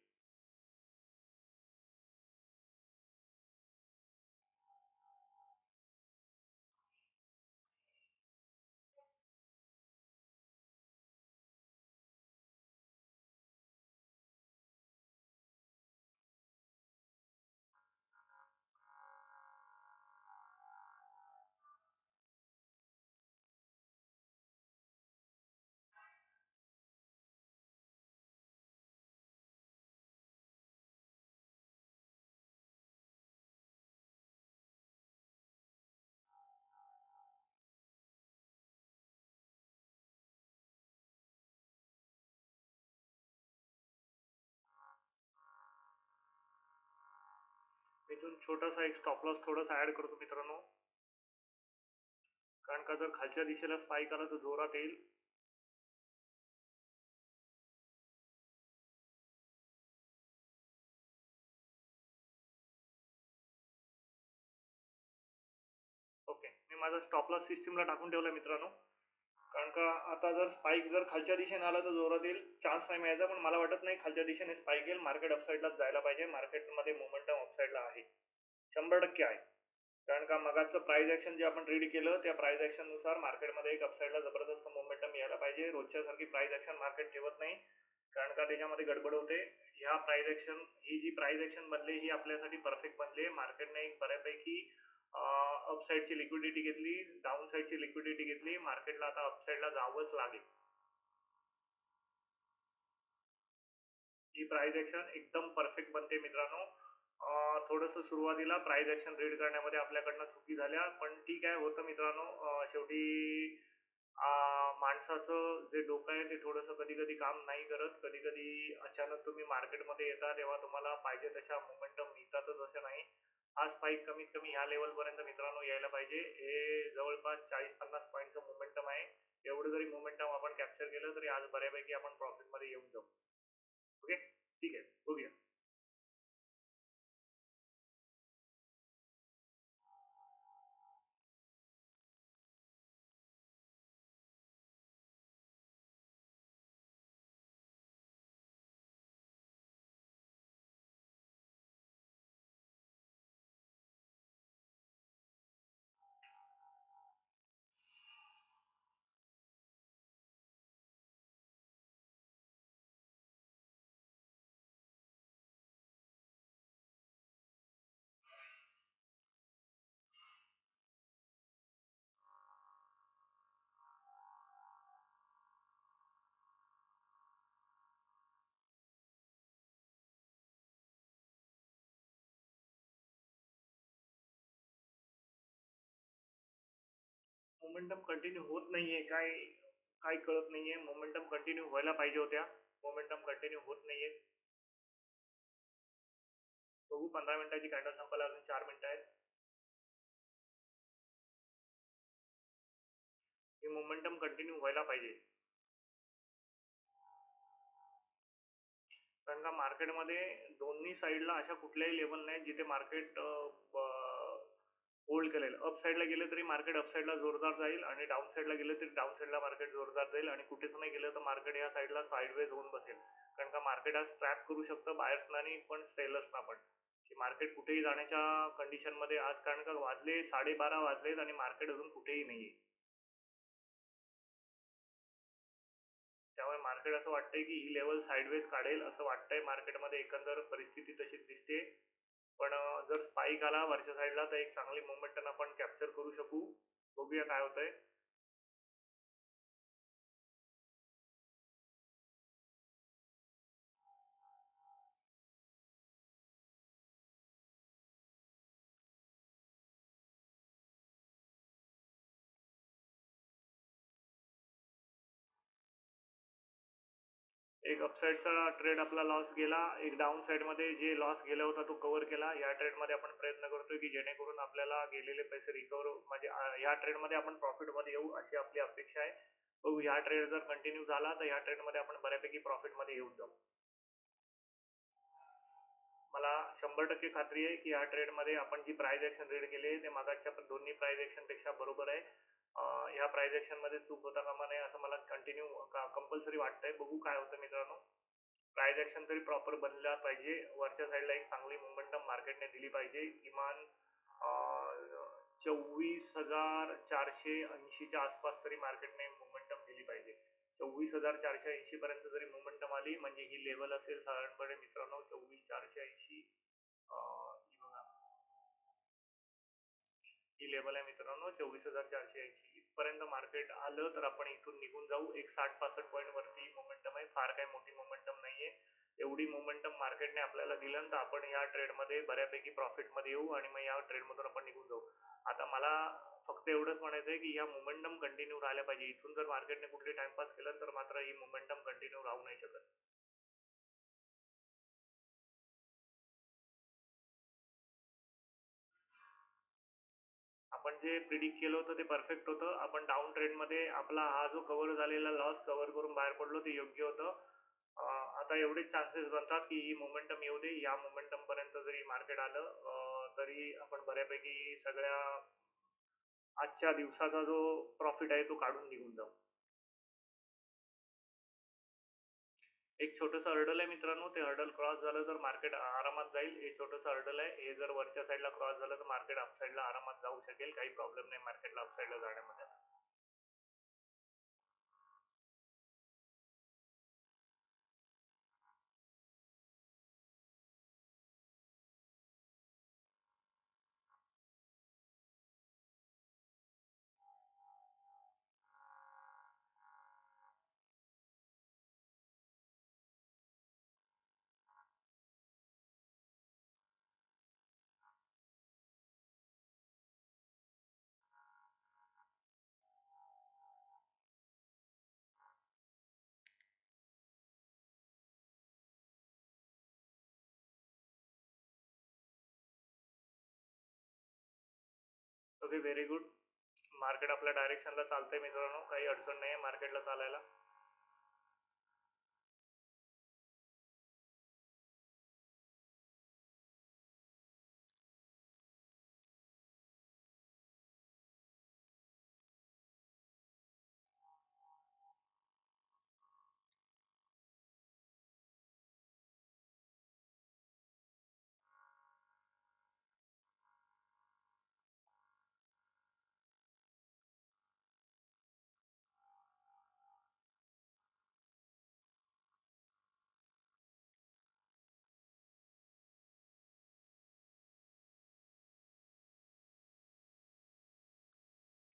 इथून छोटासा एक स्टॉप लॉस थोडासा ऍड करतो मित्रांनो, कारण का जर खालच्या दिशेला स्पाइक आला तर जोरात येईल. ओके, मी माझा स्टॉप लॉस सिस्टीमला टाकून ठेवला मित्रांनो. कारण का आता जर स्पाइक जर खालच्या दिशेने आला तर जोरात येईल. चान्स नाही मिळायचा, पण मला वाटत नाही खालच्या दिशेने स्पाइक येईल. मार्केट अपसाईडलाच जायला पाहिजे. मार्केटमध्ये मोमेंटम अपसाईडला आहे, 100% आहे. कारण का मगाचं प्राइस ऍक्शन जे आपण रीड केलं त्या प्राइस ऍक्शन नुसार मार्केटमध्ये एक अपसाईडला जबरदस्त मोमेंटम यायला पाहिजे. रोजच्या सारखी प्राइस ऍक्शन मार्केट ठेवत नाही, कारण का त्याच्यामध्ये गडबड होते. ह्या प्राइस ऍक्शन, ही जी प्राइस ऍक्शन बनली ही आपल्यासाठी परफेक्ट बनली. मार्केटने एक बऱ्यापैकी अपसाईडची लिक्विडिटी घेतली, डाऊन साईडची लिक्विडिटी घेतली. मार्केटला आता अपसाईडला जावंच लागेल. ही प्राइस ऍक्शन एकदम परफेक्ट बनते मित्रांनो. थोडंसं सुरुवातीला प्राइस ऍक्शन रीड करण्यामध्ये आपल्याकडनं चुकी झाल्या, पण ठीक आहे, होतं मित्रांनो. शेवटी माणसाचं जे डोकं आहे ते थोडंसं कधी कधी काम नाही करत. कधी कधी अचानक तुम्ही मार्केटमध्ये येता तेव्हा तुम्हाला पाहिजे तशा मोमेंटम मिळतातच असं नाही. हा स्पाइक कमीत कमी ह्या लेवल पर्यंत मित्रांनो यायला पाहिजे. हे जवळपास 40-50 पॉईंटचं मोमेंटम आहे. एवढं जरी मोमेंटम आपण कॅप्चर केलं तरी आज बऱ्यापैकी आपण प्रॉफिटमध्ये येऊन जाऊ. ओके, ठीक आहे, बघूया. मोमेंटम कंटिन्यू होत नाहीये, काय काय कळत नाहीये. मोमेंटम कंटिन्यू व्हायला पाहिजे होत्या, मोमेंटम कंटिन्यू होत नाहीये. बघू, 15 मिनिटाची कॅन्डल संपायला अजून 4 मिनिटं आहेत. मोमेंटम कंटिन्यू व्हायला पाहिजे. कारण का मार्केटमध्ये दोन्ही साईडला अशा कुठल्याही लेवल नाही जिथे मार्केट होल्ड करेल. अप साईडला गेलं तरी मार्केट अप साईडला जोरदार जाईल आणि डाऊन साईडला गेलं तरी डाऊन साईडला मार्केट जोरदार जाईल आणि कुठेच नाही गेलं तर मार्केट या साईडला साईडवेज होऊन बसेल. कारण का मार्केट आज ट्रॅप करू शकतं बायर्सना नाही पण सेलर्सना पण, की मार्केट कुठेही जाण्याच्या कंडिशनमध्ये आज. कारण का वाजले 12:30 वाजलेत आणि मार्केट अजून कुठेही नाहीये. त्यामुळे मार्केट असं वाटतंय की ही लेवल साईडवेज काढेल असं वाटतंय. मार्केटमध्ये एकंदर परिस्थिती तशीच दिसते. पण जर स्पाइक आला वरच्या साईडला तर एक चांगली मोमेंटम आपण कॅप्चर करू शकू. बघूया काय होतंय. एक अपसाईडचा ट्रेड आपला लॉस गेला, एक डाऊन साईडमध्ये जे लॉस गेला होता तो कव्हर केला. या ट्रेडमध्ये आपण प्रयत्न करतोय की जेणेकरून आपल्याला गेलेले पैसे रिकवर, म्हणजे ह्या ट्रेडमध्ये आपण प्रॉफिटमध्ये येऊ अशी आपली अपेक्षा आहे. बघू ह्या ट्रेड जर कंटिन्यू झाला तर ह्या ट्रेडमध्ये आपण बऱ्यापैकी प्रॉफिटमध्ये येऊन जाऊ. मला 100% खात्री आहे की या ट्रेडमध्ये आपण जी प्राइस ऍक्शन रीड केली आहे ते मागाच्या दोन्ही प्राइस ऍक्शन पेक्षा बरोबर आहे. ह्या प्राइस ऍक्शन मध्ये चूक होता कामा नये असं मला कंटिन्यू कंपल्सरी वाटतंय. बघू काय होतं मित्रांनो. प्राइस ऍक्शन तरी प्रॉपर बनला पाहिजे. वरच्या साईडला एक चांगली मोमेंटम मार्केटने दिली पाहिजे. किमान 24,480च्या आसपास तरी मार्केटने मोमेंटम दिली पाहिजे. 24,480 पर्यंत जरी मोमेंटम आली म्हणजे ही लेवल असेल साधारणपणे मित्रांनो 24,480. ही बघा, ही लेवल आहे मित्रांनो 24,480. इथपर्यंत मार्केट आलं तर आपण इथून निघून जाऊ. एक 60-65 पॉईंट वरती मोमेंटम आहे. फार काही मोठी मोमेंटम नाहीये. एवढी मोमेंटम मार्केटने आपल्याला दिलं तर आपण या ट्रेडमध्ये बऱ्यापैकी प्रॉफिटमध्ये येऊ आणि मग या ट्रेडमधून आपण निघून जाऊ. आता मला फक्त एवढंच म्हणायचं आहे की या मोमेंटम कंटिन्यू राहायला पाहिजे. इथून जर मार्केटने कुठे टाइमपास केलं तर मात्र ही मोमेंटम कंटिन्यू राहू नाही शकत. आपण जे प्रिडिक्ट केलं होतं ते परफेक्ट होतं. आपण डाऊन ट्रेंडमध्ये आपला हा जो कव्हर झालेला लॉस कव्हर करून बाहेर पडलो ते योग्य होतं. आता एवढेच चान्सेस बनतात की ही मोमेंटम येऊ दे. या मोमेंटम पर्यंत जरी मार्केट आलं तरी आपण बऱ्यापैकी सगळ्या आजच्या दिवसाचा जो प्रॉफिट आहे तो काढून निघून जाऊ. एक छोटंसं हर्डल आहे मित्रांनो. ते हर्डल क्रॉस झालं तर मार्केट आरामात जाईल. हे छोटंसं हर्डल आहे. हे जर वरच्या साईडला क्रॉस झालं तर मार्केट अप साईडला आरामात जाऊ शकेल. काही प्रॉब्लेम नाही मार्केटला अप साईडला जाण्यामध्ये. Okay, very good. मार्केट आपल्या डायरेक्शनला चालतंय मित्रांनो. काही अडचण नाही आहे मार्केटला चालायला.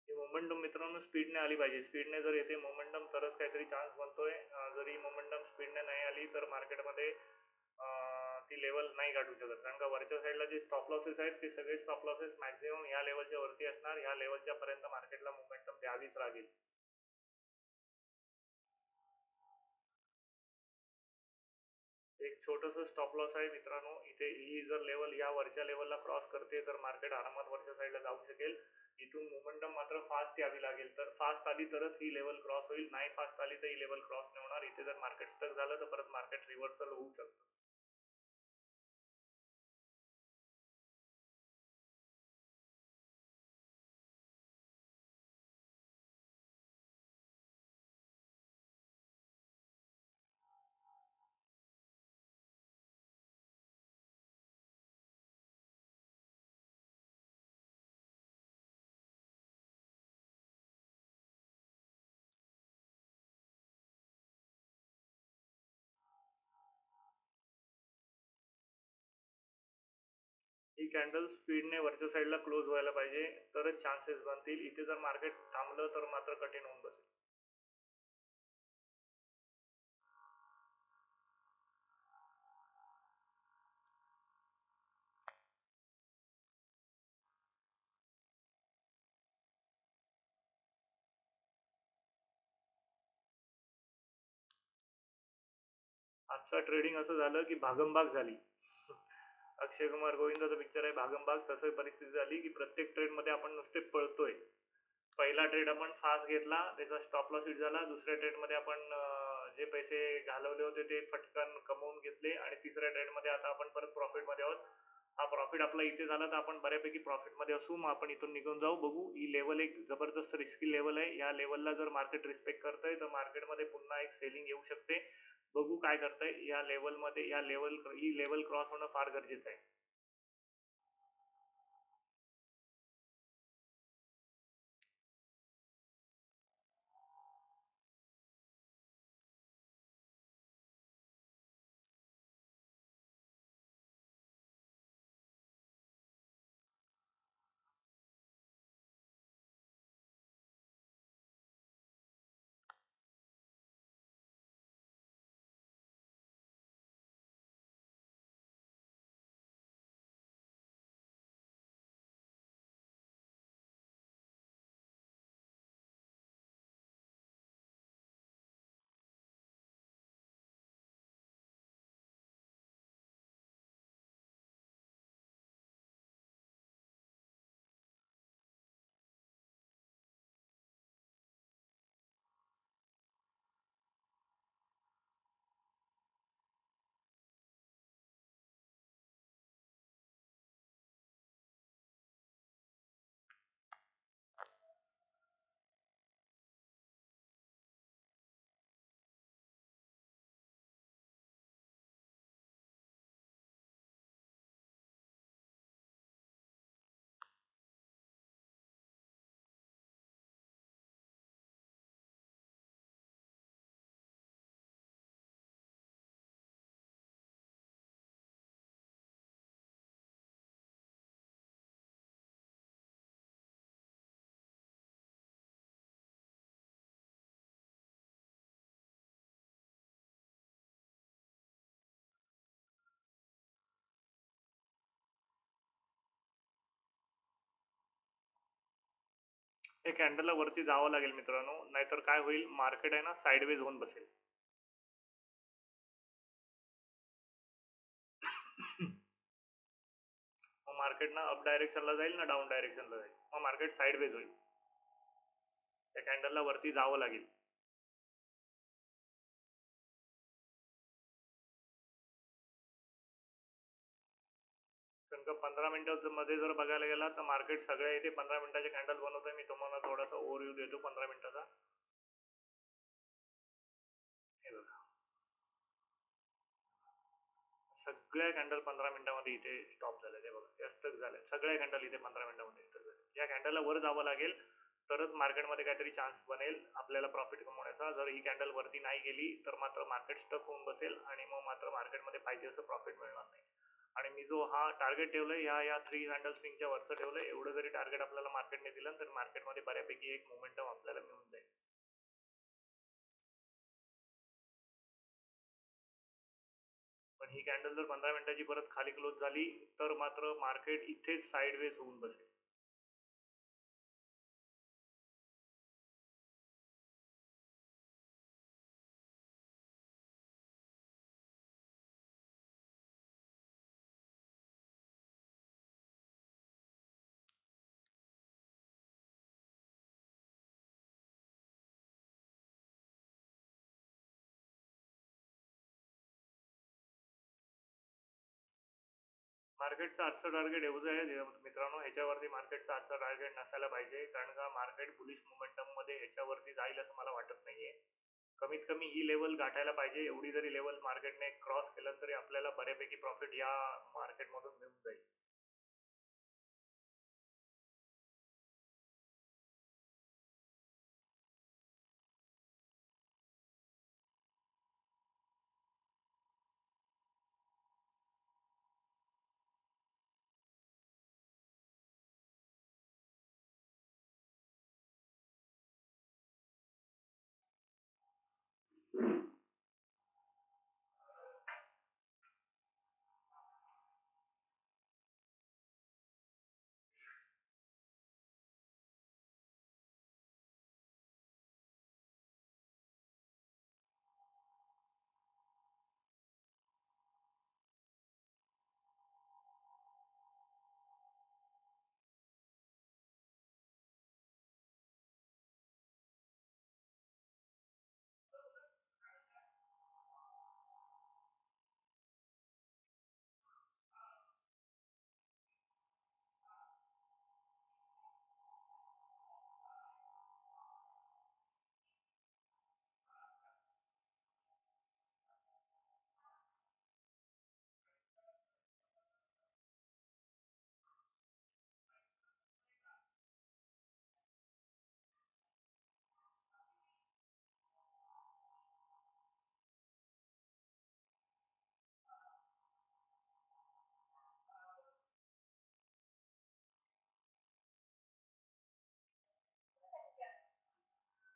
ही मोमेंटम मित्रांनो स्पीडने आली पाहिजे. स्पीडने जर येते मोमेंटम तरच काहीतरी चान्स बनतोय. जर ही मोमेंटम स्पीडने नाही आली तर मार्केटमध्ये ती लेवल नाही गाठू शकत. कारण का वरच्या साईडला जे स्टॉप लॉसेस आहेत ते सगळे स्टॉप लॉसेस मॅक्झिमम ह्या लेवलच्या वरती असणार. ह्या लेवलच्या पर्यंत मार्केटला मोमेंटम द्यावीच लागेल. एक छोटंसं स्टॉप लॉस आहे मित्रांनो. इथे ही जर लेवल या वरच्या लेवलला क्रॉस करते तर मार्केट आरामात वरच्या साईडला जाऊ शकेल. इथून मोमेंटम मात्र फास्ट यावी लागेल. तर फास्ट आली तरच ही लेवल क्रॉस होईल. नाही फास्ट आली तर ही लेवल क्रॉस नाही होणार. इथे जर मार्केट स्टक झालं तर परत मार्केट रिव्हर्सल होऊ शकतं. ही कॅन्डल स्पीडने वरच्या साईडला क्लोज व्हायला पाहिजे तरच चान्सेस बनतील. इथे जर मार्केट थांबलं तर मात्र कठीण होऊन बसेल. आजचा ट्रेडिंग असं झालं की भागमभाग झाली. अक्षय कुमार गोविंदाचा पिक्चर आहे भागमभाग. तसं परिस्थिती झाली की प्रत्येक ट्रेड मध्ये आपण नुसते पळतोय. पहिला ट्रेड आपण फास्ट घेतला, त्याचा स्टॉप लॉस हिट झाला. दुसऱ्या ट्रेड मध्ये आपण जे पैसे घालवले होते ते फटकन कमवून घेतले आणि तिसऱ्या ट्रेड मध्ये आता आपण परत प्रॉफिट मध्ये आहोत. हा प्रॉफिट आपला इथे झाला तर आपण बऱ्यापैकी प्रॉफिट मध्ये असू. मग आपण इथून निघून जाऊ. बघू, ही लेवल एक जबरदस्त रिस्की लेवल आहे. या लेवलला जर मार्केट रिस्पेक्ट करतंय तर मार्केटमध्ये पुन्हा एक सेलिंग येऊ शकते. बघू काय करतंय. या लेवलमध्ये ही लेवल क्रॉस होणं फार गरजेचं आहे. हे कॅन्डलला वरती जावं लागेल मित्रांनो, नाहीतर काय होईल, मार्केट आहे ना साइडवेज होऊन बसेल. मग मार्केट ना अप डायरेक्शनला जाईल ना डाऊन डायरेक्शनला जाईल. मग मार्केट साइडवेज होईल. त्या कॅन्डलला वरती जावं लागेल. कारण का 15 मिनिटं मध्ये जर बघायला गेला तर मार्केट सगळ्या इथे 15 मिनिटाचे कॅन्डल बनवतोय. मी तुम्हाला थोडासा ओव्हरव्ह्यू देतो 15 मिनिटाचा. हे बघा, सगळ्या कॅन्डल 15 मिनिटामध्ये इथे स्टॉप झाले. ते बघा, या स्टक झाले सगळ्या कॅन्डल इथे 15 मिनिटामध्ये स्टक झाले. या कॅन्डलला वर जावं लागेल तरच मार्केटमध्ये काहीतरी चान्स बनेल आपल्याला प्रॉफिट कमवण्याचा. जर ही कॅन्डल वरती नाही गेली तर मात्र मार्केट स्टक होऊन बसेल आणि मग मात्र मार्केटमध्ये पाहिजे असं प्रॉफिट मिळणार नाही. आणि मी जो हा टार्गेट ठेवलंय या 3 कॅन्डल स्विंगच्या वरचं ठेवलंय. एवढं जरी टार्गेट आपल्याला मार्केटने दिलं तर मार्केटमध्ये बऱ्यापैकी एक मोमेंटम आपल्याला मिळून जाईल. पण ही कॅन्डल जर 15 मिनिटाची परत खाली क्लोज झाली तर मात्र मार्केट इथेच साइडवेज होऊन बसेल. मार्केटचं आजचं टार्गेट एवढं आहे मित्रांनो, ह्याच्यावरती मार्केटचं आजचं टार्गेट नसायला पाहिजे, कारण का मार्केट बुलिश मोमेंटम मध्ये ह्याच्यावरती जाईल असं मला वाटत नाहीये. कमीत कमी ही लेवल गाठायला पाहिजे. एवढी जरी लेवल मार्केटने क्रॉस केलं तरी आपल्याला बऱ्यापैकी प्रॉफिट या मार्केटमधून मिळून जाईल.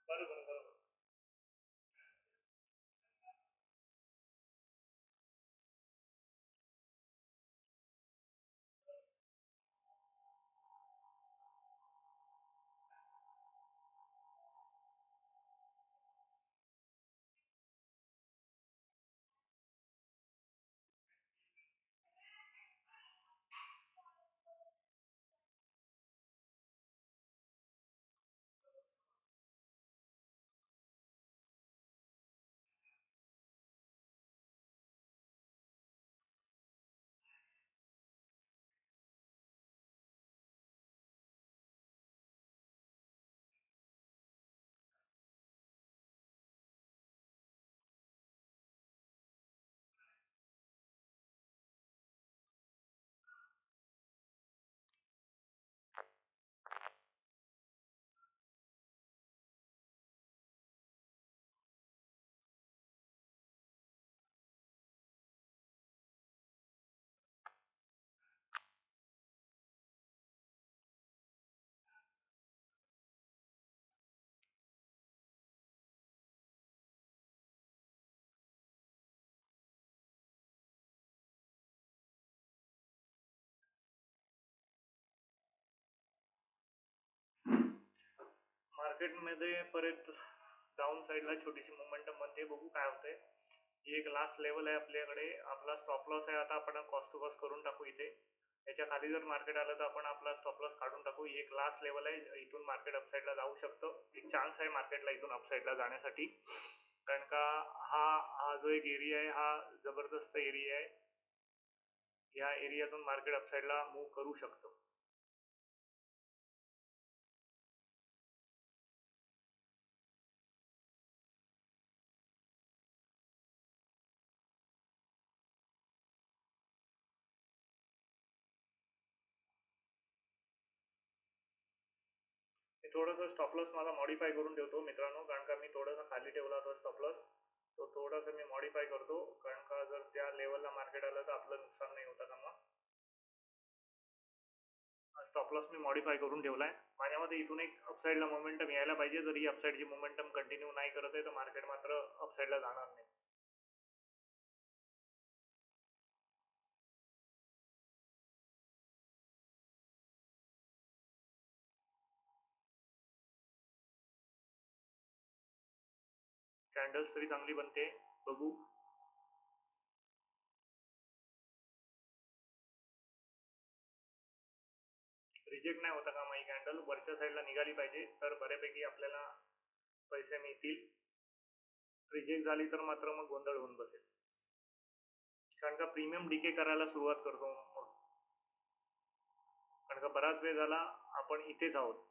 बरोबर बरोबर. मार्केटमध्ये परत डाऊन साईडला छोटीशी मोमेंटम बनते, बघू काय होतंय. ही एक लास्ट लेवल आहे आपल्याकडे. आपला स्टॉप लॉस आहे, आता आपण कॉस्ट टू कॉस्ट करून टाकू इथे. याच्या खाली जर मार्केट आलं तर आपण आपला स्टॉप लॉस काढून टाकू. ही एक लास्ट लेवल आहे, इथून मार्केट अपसाईडला जाऊ शकतं. एक चान्स आहे मार्केटला इथून अपसाईडला जाण्यासाठी, कारण का हा हा जो एक एरिया आहे हा जबरदस्त एरिया आहे. या एरियातून मार्केट अपसाईडला मूव्ह करू शकतो. मी थोडंसं स्टॉप लॉस माझा मॉडीफाय करून ठेवतो मित्रांनो, कारण का मी थोडासा खाली ठेवला होता स्टॉप लॉस. तो थोडासा मी मॉडीफाय करतो, कारण का जर त्या लेवलला मार्केट आलं तर आपलं नुकसान नाही होतं का मग. स्टॉप लॉस मी मॉडीफाय करून ठेवलाय. माझ्या मते इथून एक अपसाईडला मोमेंटम यायला पाहिजे. जर ही अपसाईडची मोमेंटम कंटिन्यू नाही करत आहे तर मार्केट मात्र अपसाईडला जाणार नाही. कॅन्डल्स तरी चांगली बनते, बघू. रिजेक्ट नाही होता का मग ही कॅन्डल वरच्या साईडला निघाली पाहिजे, तर बऱ्यापैकी आपल्याला पैसे मिळतील. रिजेक्ट झाली तर मात्र मग गोंधळ होऊन बसेल, कारण का प्रीमियम डीके करायला सुरुवात करतो मग. कारण का बराच वेळ झाला आपण इथेच आहोत.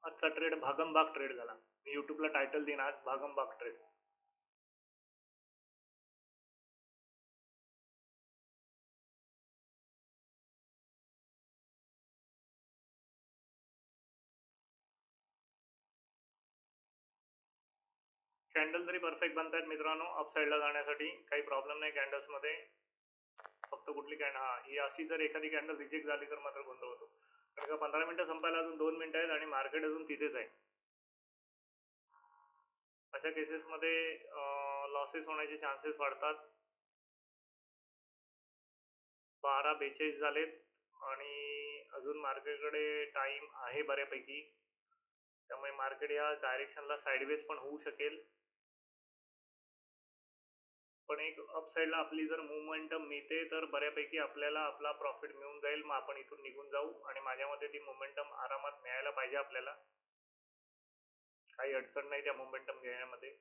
आजचा ट्रेड भागमभाग ट्रेड झाला. मी युट्यूबला टायटल देईन आज भागमभाग ट्रेड. कॅन्डल तरी परफेक्ट बनतायत मित्रांनो अपसाईडला जाण्यासाठी, काही प्रॉब्लेम नाही कॅन्डल्स मध्ये. फक्त कुठली कॅन्डल, हा ही अशी जर एखादी कॅन्डल रिजेक्ट झाली तर मात्र गोंधळ होतो. कारण का 15 मिनिटं संपायला अजून 2 मिनिटं आहेत आणि मार्केट अजून तिथेच आहे. अशा केसेसमध्ये लॉसेस होण्याचे चान्सेस वाढतात. 12:42 झालेत आणि अजून मार्केटकडे टाइम आहे बऱ्यापैकी, त्यामुळे मार्केट या डायरेक्शनला साईडवेज पण होऊ शकेल. पण एक अपसाईडला आपली जर मोमेंटम मिळते तर बऱ्यापैकी आपल्याला आपला प्रॉफिट मिळून जाईल. मग आपण इथून निघून जाऊ आणि माझ्या मते ती मोमेंटम आरामात मिळायला पाहिजे आपल्याला. काही अडचण नाही त्या मोमेंटम मिळण्यामध्ये.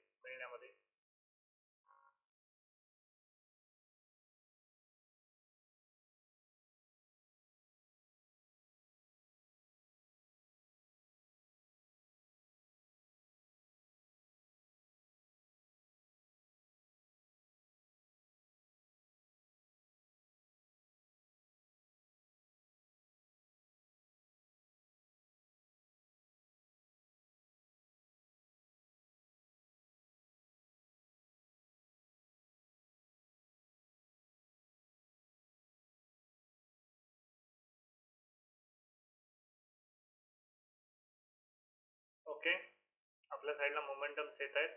ओके, आपल्या साईडला मोमेंटम्स येत आहेत.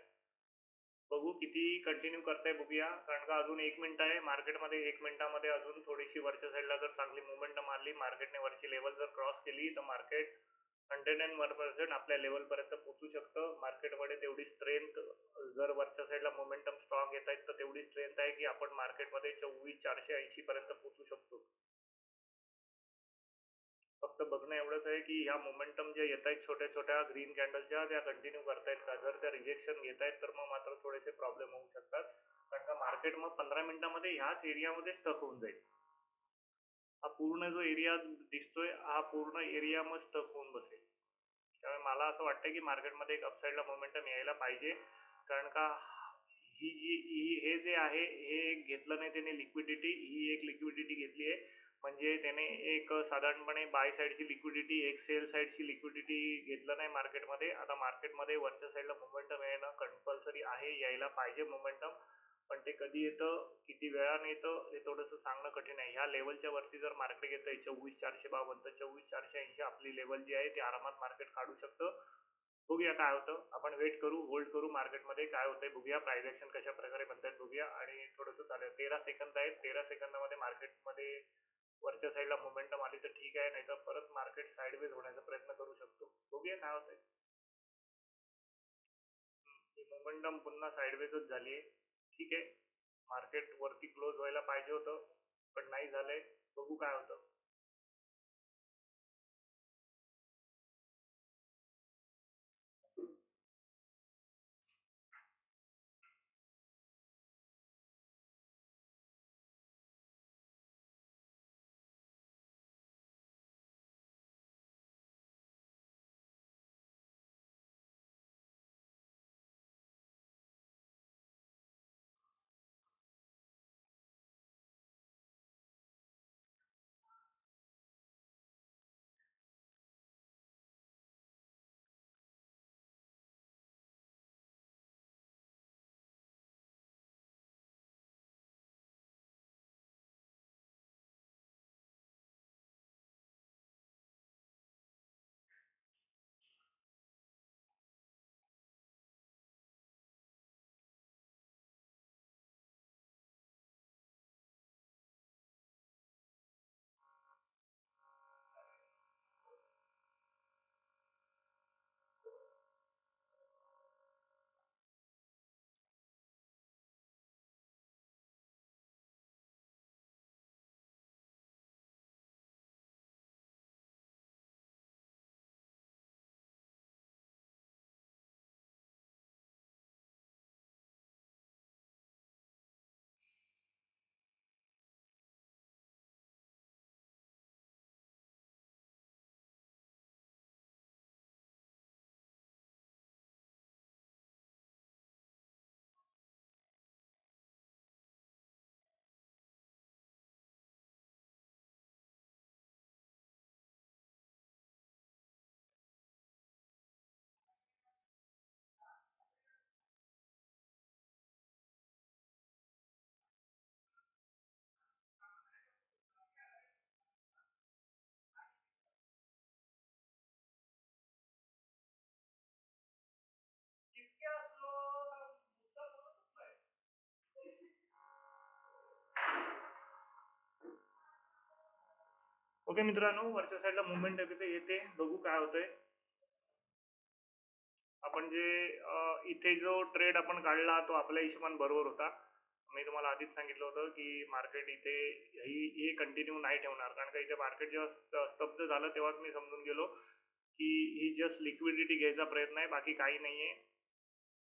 बघू किती कंटिन्यू करताय बघूया, कारण का अजून 1 मिनिट आहे मार्केटमध्ये. 1 मिनिटामध्ये अजून थोडीशी वरच्या साईडला जर चांगली मोमेंटम आली, मार्केटने वरची लेवल जर क्रॉस केली तर मार्केट 101% आपल्या लेवलपर्यंत पोहोचू शकतं. मार्केटमध्ये तेवढी स्ट्रेंथ, जर वरच्या साईडला मोमेंटम स्ट्रॉंग येत आहेत तर तेवढी स्ट्रेंथ आहे की आपण मार्केटमध्ये 24,480 पर्यंत पोहोचू शकतो. फक्त बघणं एवढंच आहे की ह्या मोमेंटम जे येत आहेत छोट्या छोट्या ग्रीन कॅन्डलच्या, त्या कंटिन्यू करतायत का. जर त्या रिजेक्शन घेत आहेत तर मग मात्र थोडेसे प्रॉब्लेम होऊ शकतात, कारण का मार्केट मग 15 मिनिटामध्ये ह्याच एरियामध्ये स्टक होऊन जाईल. हा पूर्ण जो एरिया दिसतोय हा पूर्ण एरिया मग स्टक होऊन बसेल. त्यामुळे मला असं वाटतं की मार्केटमध्ये एक अपसाईडला मोमेंटम यायला पाहिजे, कारण का हे जे आहे हे घेतलं नाही त्याने लिक्विडिटी, ही एक लिक्विडिटी घेतली आहे. म्हणजे त्याने एक साधारणपणे बाय साईडची लिक्विडिटी, एक सेल साईडची लिक्विडिटी घेतलं नाही मार्केटमध्ये. आता मार्केटमध्ये वरच्या साईडला मोमेंटम येणं कंपल्सरी आहे, यायला पाहिजे मोमेंटम. पण ते कधी येतं, किती वेळाने येतं, हे थोडंसं सांगणं कठीण आहे. ह्या लेवलच्या वरती जर मार्केट येतंय 24,452 तर 24,480 आपली लेवल जी आहे ती आरामात मार्केट काढू शकतं. बघूया काय होतं. आपण वेट करू, होल्ड करू, मार्केटमध्ये काय होतंय बघूया, प्राइस ऍक्शन कशा प्रकारे बनतायत बघूया. आणि थोडंसं चालेल, 13 सेकंद आहेत, 13 सेकंदामध्ये मार्केटमध्ये वरच्या साईडला मोमेंटम आली तर ठीक आहे, नाही तर परत मार्केट साईडवेज होण्याचा प्रयत्न करू शकतो. बघूया काय होतंय. ही मोमेंटम पुन्हा साईडवेजच झाली आहे. ठीक आहे, मार्केट वरती क्लोज व्हायला पाहिजे होतं पण नाही झालंय. बघू काय होतं. ओके मित्रांनो, वरच्या साईडला मुवमेंट येते, बघू काय होतंय. आपण जे इथे जो ट्रेड आपण काढला तो आपल्या हिशोबाने बरोबर होता. मी तुम्हाला आधीच सांगितलं होतं की मार्केट इथे हे कंटिन्यू नाही ठेवणार, कारण का इथे मार्केट जेव्हा स्तब्ध झालं तेव्हाच मी समजून गेलो की ही जस्ट लिक्विडिटी घ्यायचा प्रयत्न आहे, बाकी काही नाहीये.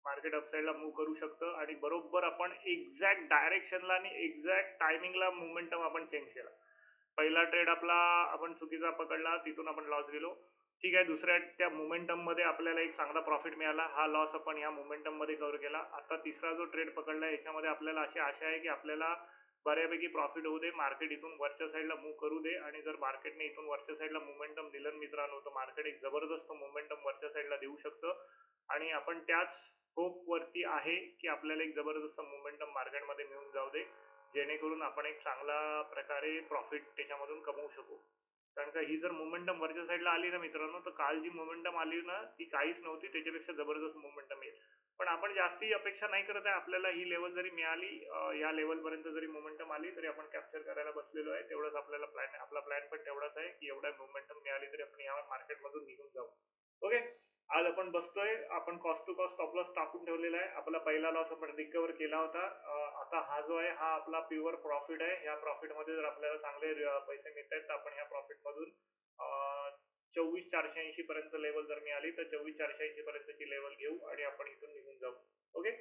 मार्केट अपसाईडला मूव्ह करू शकतं आणि बरोबर आपण एक्झॅक्ट डायरेक्शनला आणि एक्झॅक्ट टायमिंगला मोमेंटम आपण चेंज केला. पहिला ट्रेड आपला आपण चुकीचा पकडला, तिथून आपण लॉस गेलो. ठीक आहे, दुसऱ्या त्या मोमेंटम मध्ये आपल्याला एक चांगला प्रॉफिट मिळाला, हा लॉस आपण ह्या मोमेंटम मध्ये कव्हर केला. आता तिसरा जो ट्रेड पकडला याच्यामध्ये आपल्याला अशी आशा आहे की आपल्याला बऱ्यापैकी प्रॉफिट होऊ दे, मार्केट इथून वरच्या साईडला मूव्ह करू दे, आणि जर मार्केटने इथून वरच्या साईडला मोमेंटम दिलं मित्रांनो, तर मार्केट एक जबरदस्त मोमेंटम वरच्या साईडला देऊ शकतं. आणि आपण त्याच होप वरती आहे की आपल्याला एक जबरदस्त मोमेंटम मार्केटमध्ये मिळून जाऊ दे, जेणेकरून आपण एक चांगला प्रकारे प्रॉफिट त्याच्यामधून कमवू शकू. कारण का ही जर मोमेंटम वरच्या साईडला आली ना मित्रांनो, तर काल जी मोमेंटम आली ना ती काहीच नव्हती, त्याच्यापेक्षा जबरदस्त मोमेंटम येईल. पण आपण जास्ती अपेक्षा नाही करत आहे. आपल्याला ही लेवल जरी मिळाली, या लेवल पर्यंत जरी मोमेंटम आली तरी आपण कॅप्चर करायला बसलेलो आहे. तेवढंच आपल्याला प्लॅन, आपला प्लॅन पण तेवढाच आहे की एवढा मोमेंटम मिळाली तरी आपण या मार्केटमधून निघून जाऊ. ओके, आज आपण बसतोय, आपण cost to cost stop loss टाकून ठेवलेला आहे. आपला पहिला लॉस आपण रिकव्हर केला होता. आता हा जो आहे हा आपला प्युअर प्रॉफिट आहे. ह्या प्रॉफिट मध्ये जर आपल्याला चांगले पैसे मिळत आहेत तर आपण ह्या प्रॉफिट मधून 24,480 पर्यंत लेवल जर मिळाली तर 24,480 पर्यंतची लेवल घेऊ आणि आपण इथून निघून जाऊ. ओके,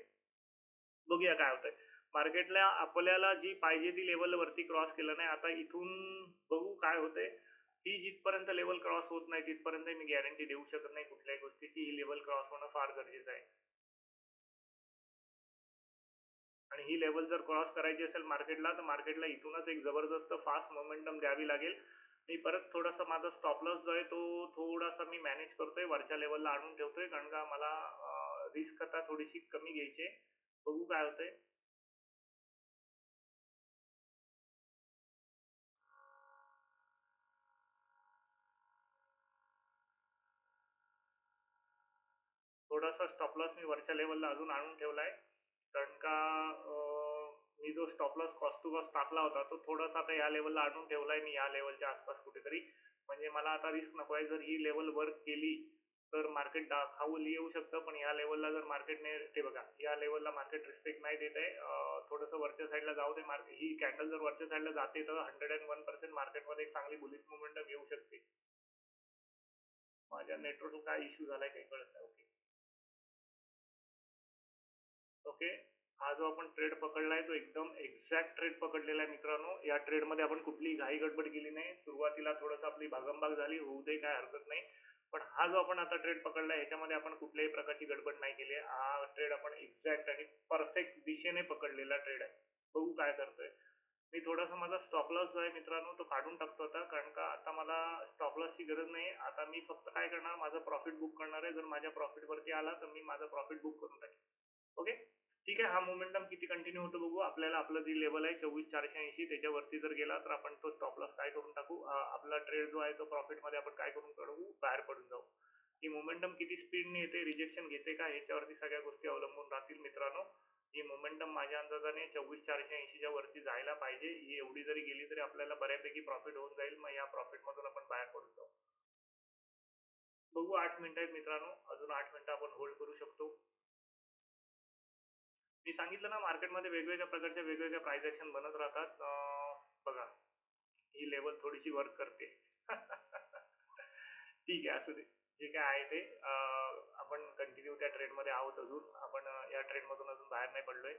बघूया काय होतंय. मार्केटला आपल्याला जी पाहिजे ती लेवल वरती क्रॉस केलं नाही. आता इथून बघू काय होतंय. ही जिथपर्यंत लेवल क्रॉस होत नाही तिथपर्यंत मी गॅरंटी देऊ शकत नाही कुठल्याही गोष्टीची. ही लेवल क्रॉस होणं फार गरजेचं आहे, आणि ही लेवल जर क्रॉस करायची असेल मार्केटला तर मार्केटला इथूनच एक जबरदस्त फास्ट मोमेंटम द्यावी लागेल. मी परत थोडासा माझा स्टॉप लॉस जो आहे तो थोडासा मी मॅनेज करतोय, वरच्या लेवलला आणून ठेवतोय, कारण का मला रिस्क आता थोडीशी कमी घ्यायची आहे. बघू काय होतंय. थोडासा स्टॉप लॉस मी वरच्या लेवलला अजून आणून ठेवलाय, कारण का मी जो stop loss cost to cost टाकला होता तो थोडासा आता या लेवलला आणून ठेवलाय मी, या लेवलच्या आसपास कुठेतरी. म्हणजे मला आता रिस्क नको आहे. जर ही लेवल वर्क केली तर मार्केट खाऊन येऊ शकतं, पण या लेवलला जर मार्केटने, ते बघा या लेवलला मार्केट रिस्पेक्ट नाही देत आहे. थोडंसं वरच्या साईडला जाऊ दे. मार्केट ही कॅन्डल जर वरच्या साईडला जाते तर 101% मार्केटमध्ये एक चांगली बुलिश मोमेंटम येऊ शकते. माझ्या नेटवर्क काय इश्यू झालाय काही कळत नाही. ओके, ओके, हा जो आपण ट्रेड पकडलाय तो एकदम एक्झॅक्ट ट्रेड पकडलेला आहे मित्रांनो. या ट्रेड मध्ये आपण कुठलीही घाई गडबड केली नाही. सुरुवातीला थोडंसं आपली भागमभाग झाली, होऊ दे, काय हरकत नाही. पण हा जो आपण आता ट्रेड पकडलाय ह्याच्यामध्ये आपण कुठल्याही प्रकारची गडबड नाही केली. हा ट्रेड आपण एक्झॅक्ट आणि परफेक्ट दिशेने पकडलेला ट्रेड आहे. बघू काय करतोय. मी थोडासा माझा स्टॉप लॉस जो आहे मित्रांनो तो काढून टाकतो आता, कारण का आता मला स्टॉप लॉसची गरज नाही. आता मी फक्त काय करणार, माझं प्रॉफिट बुक करणार आहे. जर माझ्या प्रॉफिट वरती आला तर मी माझं प्रॉफिट बुक करून टाकेन. ओके, ठीक आहे. हा मोमेंटम किती कंटिन्यू होतो बघू. आपल्याला आपलं जी लेवल आहे 24,480 त्याच्यावरती जर गेला तर आपण तो स्टॉप लॉस काय करून टाकू, आपला ट्रेड जो आहे तो प्रॉफिट मध्ये आपण काय करून काढू, बाहेर पडून जाऊ. ही मोमेंटम किती स्पीडने येते, रिजेक्शन घेते का, ह्याच्यावरती सगळ्या गोष्टी अवलंबून राहतील मित्रांनो. ही मोमेंटम माझ्या अंदाजाने 24,480च्या वरती जायला पाहिजे. ही एवढी जरी गेली तरी आपल्याला बऱ्यापैकी प्रॉफिट होऊन जाईल. मग या प्रॉफिट मधून आपण बाहेर पडून जाऊ. बघू, 8 मिनिटं आहेत मित्रांनो, अजून 8 मिनिटं आपण होल्ड करू शकतो. मी सांगितलं ना, मार्केटमध्ये वेगवेगळ्या प्रकारच्या वेगवेगळ्या प्राइस ऍक्शन बनत राहतात. बघा, ही लेवल थोडीशी वर्क करते. ठीक आहे, असू दे. जे काय आहे ते आपण कंटिन्यू त्या ट्रेड मध्ये आहोत अजून. आपण या ट्रेड मधून अजून बाहेर नाही पडलोय.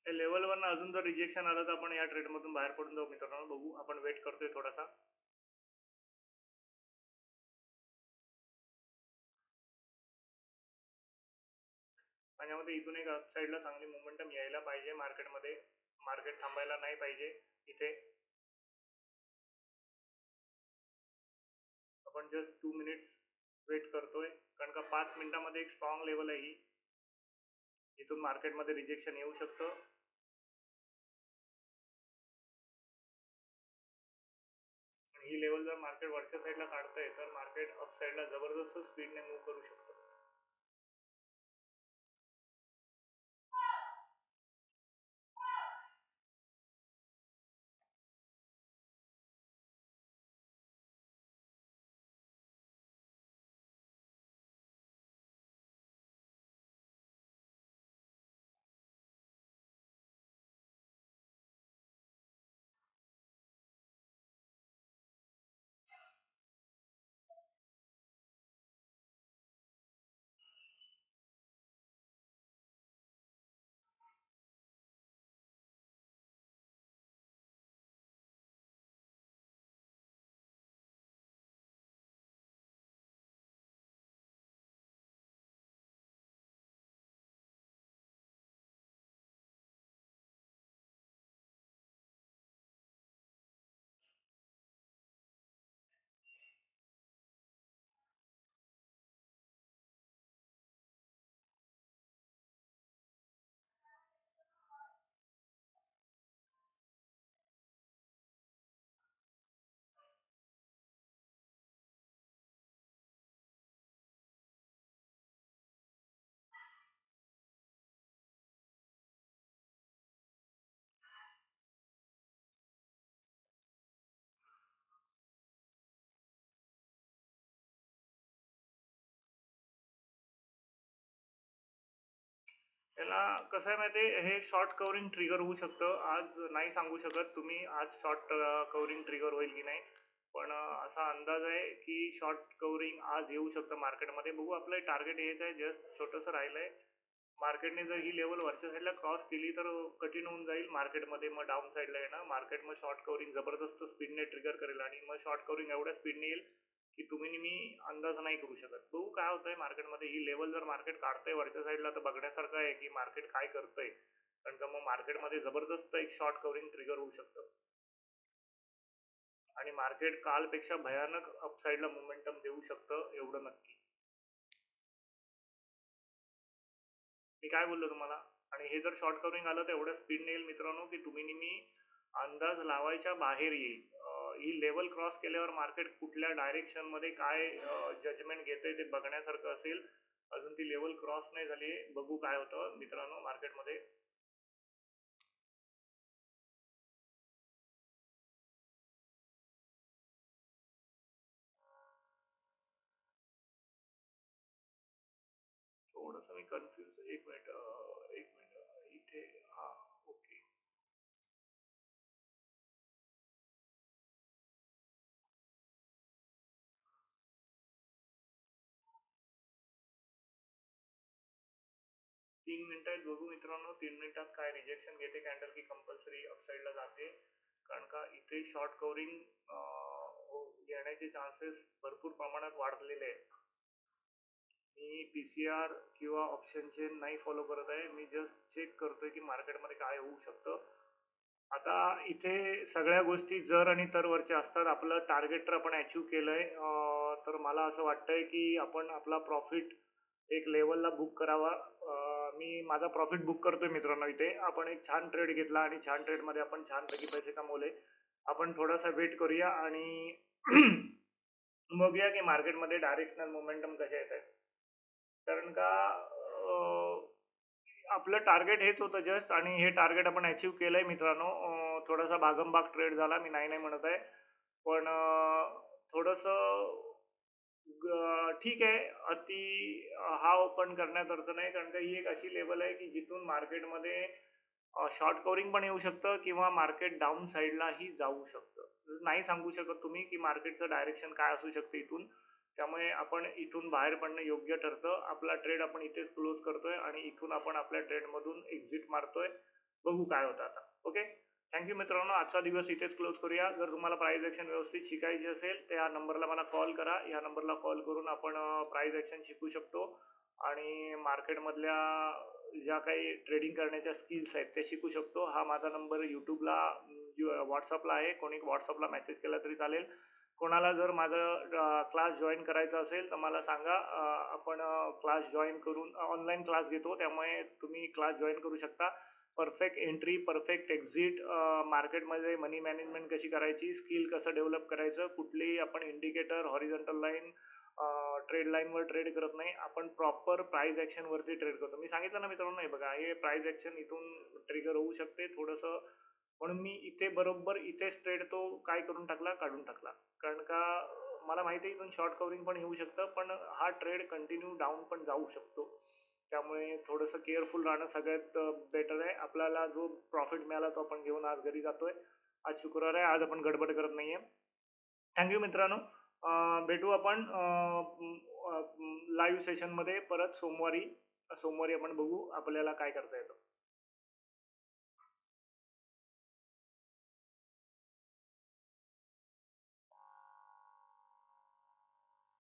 या लेवलवरनं अजून जर रिजेक्शन आलं तर आपण या ट्रेडमधून बाहेर पडून जाऊ मित्रांनो. बघू, आपण वेट करतोय थोडासा. माझ्यामध्ये इथून एक अपसाईडला चांगली मोमेंटम यायला पाहिजे मार्केटमध्ये. मार्केट थांबायला नाही पाहिजे इथे. आपण जस्ट 2 मिनिट्स वेट करतोय, कारण का 5 मिनिटामध्ये एक स्ट्रॉंग लेवल आहे ही. इथून मार्केटमध्ये रिजेक्शन येऊ शकतं. ही लेवल जर मार्केट वरच्या साईडला काढतंय तर मार्केट अप साईडला जबरदस्त स्पीडने मूव्ह करू शकतो. त्याला कसं आहे माहिती आहे, हे शॉर्ट कव्हरिंग ट्रिगर होऊ शकतं. आज नाही सांगू शकत तुम्ही आज शॉर्ट कव्हरिंग ट्रिगर होईल की नाही, पण असा अंदाज आहे की शॉर्ट कव्हरिंग आज येऊ शकतं मार्केटमध्ये. बघू, आपलं टार्गेट हेच आहे, जस्ट छोटंसं राहिलंय. मार्केटने जर ही लेवल वरच्या साईडला क्रॉस केली तर कठीण होऊन जाईल मार्केटमध्ये. मग डाऊन साईडला येणं, मार्केट मग शॉर्ट कव्हरिंग जबरदस्त स्पीडने ट्रिगर करेल आणि मग शॉर्ट कव्हरिंग एवढ्या स्पीडने येईल की तुम्ही मी अंदाज नाही करू शकत. बघू काय होतंय मार्केटमध्ये. ही लेवल जर मार्केट काढतंय वरच्या साईडला तर बघण्यासारखं आहे की मार्केट काय करतंय, कारण का मग मार्केटमध्ये जबरदस्त एक शॉर्ट कव्हरिंग ट्रिगर होऊ शकतं आणि मार्केट कालपेक्षा भयानक अपसाईडला मोमेंटम देऊ शकतं, एवढं नक्की. मी काय बोललो तुम्हाला. आणि हे जर शॉर्ट कव्हरिंग आलं तर एवढ्या स्पीडने येईल मित्रांनो की तुम्ही मी अंदाज लावायच्या बाहेर येईल. ही लेवल क्रॉस केल्यावर मार्केट कुठल्या डायरेक्शन मध्ये काय जजमेंट घेते ते बघण्यासारखं असेल. अजून ती लेवल क्रॉस नाही झाली, बघू काय होतं मित्रांनो मार्केटमध्ये. थोडंसं मी कन्फ्युज. एक मिनिट, एक मिनिट इथे. हा, ओके. 3 मिनिटं आहेत, बघू मित्रांनो 3 मिनिटात काय रिजेक्शन घेते कॅन्डल की कंपल्सरी अपसाईडला जाते. कारण का इथे शॉर्ट कव्हरिंग येण्याचे चान्सेस भरपूर प्रमाणात वाढलेले आहेत. मी पीसीआर किंवा ऑप्शन चेन नाही फॉलो करत आहे, मी जस्ट चेक करतोय की मार्केटमध्ये काय होऊ शकतं. आता इथे सगळ्या गोष्टी जर आणि तर वरच्या असतात. आपलं टार्गेट तर आपण अचीव केलंय, तर मला असं वाटतंय की आपण आपला प्रॉफिट एक लेवलला बुक करावा. मी माझा प्रॉफिट बुक करतोय मित्रांनो. इथे आपण एक छान ट्रेड घेतला आणि छान ट्रेडमध्ये आपण छानपैकी पैसे कमवले. आपण थोडासा वेट करूया आणि बघूया की मार्केटमध्ये डायरेक्शनल मोमेंटम कसे येत आहेत. कारण का आपलं टार्गेट हेच होतं जस्ट, आणि हे टार्गेट आपण अचीव केलंय मित्रांनो. थोडासा भागमभाग ट्रेड झाला, मी नाही नाही म्हणत आहे, पण थोडंसं ठीक आहे. अति हा ओपन करण्यात अर्थ नाही, कारण का ही एक अशी लेवल आहे की जिथून मार्केटमध्ये शॉर्ट कव्हरिंग पण येऊ शकतं किंवा मार्केट डाऊन साईडलाही जाऊ शकतं. नाही सांगू शकत तुम्ही की मार्केटचं डायरेक्शन काय असू शकतं इथून. त्यामुळे आपण इथून बाहेर पडणं योग्य ठरतं. आपला ट्रेड आपण इथेच क्लोज करतोय आणि इथून आपण आपल्या ट्रेडमधून एक्झिट मारतोय. बघू काय होतं आता. ओके. थँक यू मित्रांनो. आजचा दिवस इथेच क्लोज करूया. जर तुम्हाला प्राइस ॲक्शन व्यवस्थित शिकायची असेल तर या नंबरला मला कॉल करा. या नंबरला कॉल करून आपण प्राइस ॲक्शन शिकू शकतो आणि मार्केटमधल्या ज्या काही ट्रेडिंग करण्याच्या स्किल्स आहेत त्या शिकू शकतो. हा माझा नंबर YouTubeला WhatsAppला आहे. कोणी WhatsAppला मेसेज केला तरी चालेल. कोणाला जर माझं क्लास जॉइन करायचा असेल तर मला सांगा. आपण क्लास जॉइन करून ऑनलाईन क्लास घेतो, त्यामुळे तुम्ही क्लास जॉइन करू शकता. परफेक्ट एंट्री, परफेक्ट एक्झिट, मार्केटमध्ये मनी मॅनेजमेंट कशी करायची, स्किल कसं डेव्हलप करायचं, कुठलीही आपण इंडिकेटर, हॉरिझॉन्टल लाईन, ट्रेड लाईनवर ट्रेड करत नाही. आपण प्रॉपर प्राइस ॲक्शनवरती ट्रेड करतो. मी सांगितलं ना मित्रांनो, हे बघा हे प्राइस ॲक्शन इथून ट्रिगर होऊ शकते थोडंसं, म्हणून मी इथे बरोबर इथेच ट्रेड तो काय करून टाकला, काढून टाकला. कारण का मला माहिती आहे इथून शॉर्ट कव्हरिंग पण येऊ शकतं, पण हा ट्रेड कंटिन्यू डाऊन पण जाऊ शकतो. त्यामुळे थोडंसं केअरफुल राहणं सगळ्यात बेटर आहे. आपल्याला जो प्रॉफिट मिळाला तो आपण घेऊन आज घरी जातोय. आज शुक्रवार आहे, आज आपण गडबड करत नाहीये. थँक मित्रांनो. भेटू आपण लाईव्ह सेशनमध्ये परत सोमवारी. सोमवारी आपण बघू आपल्याला काय करता येतं.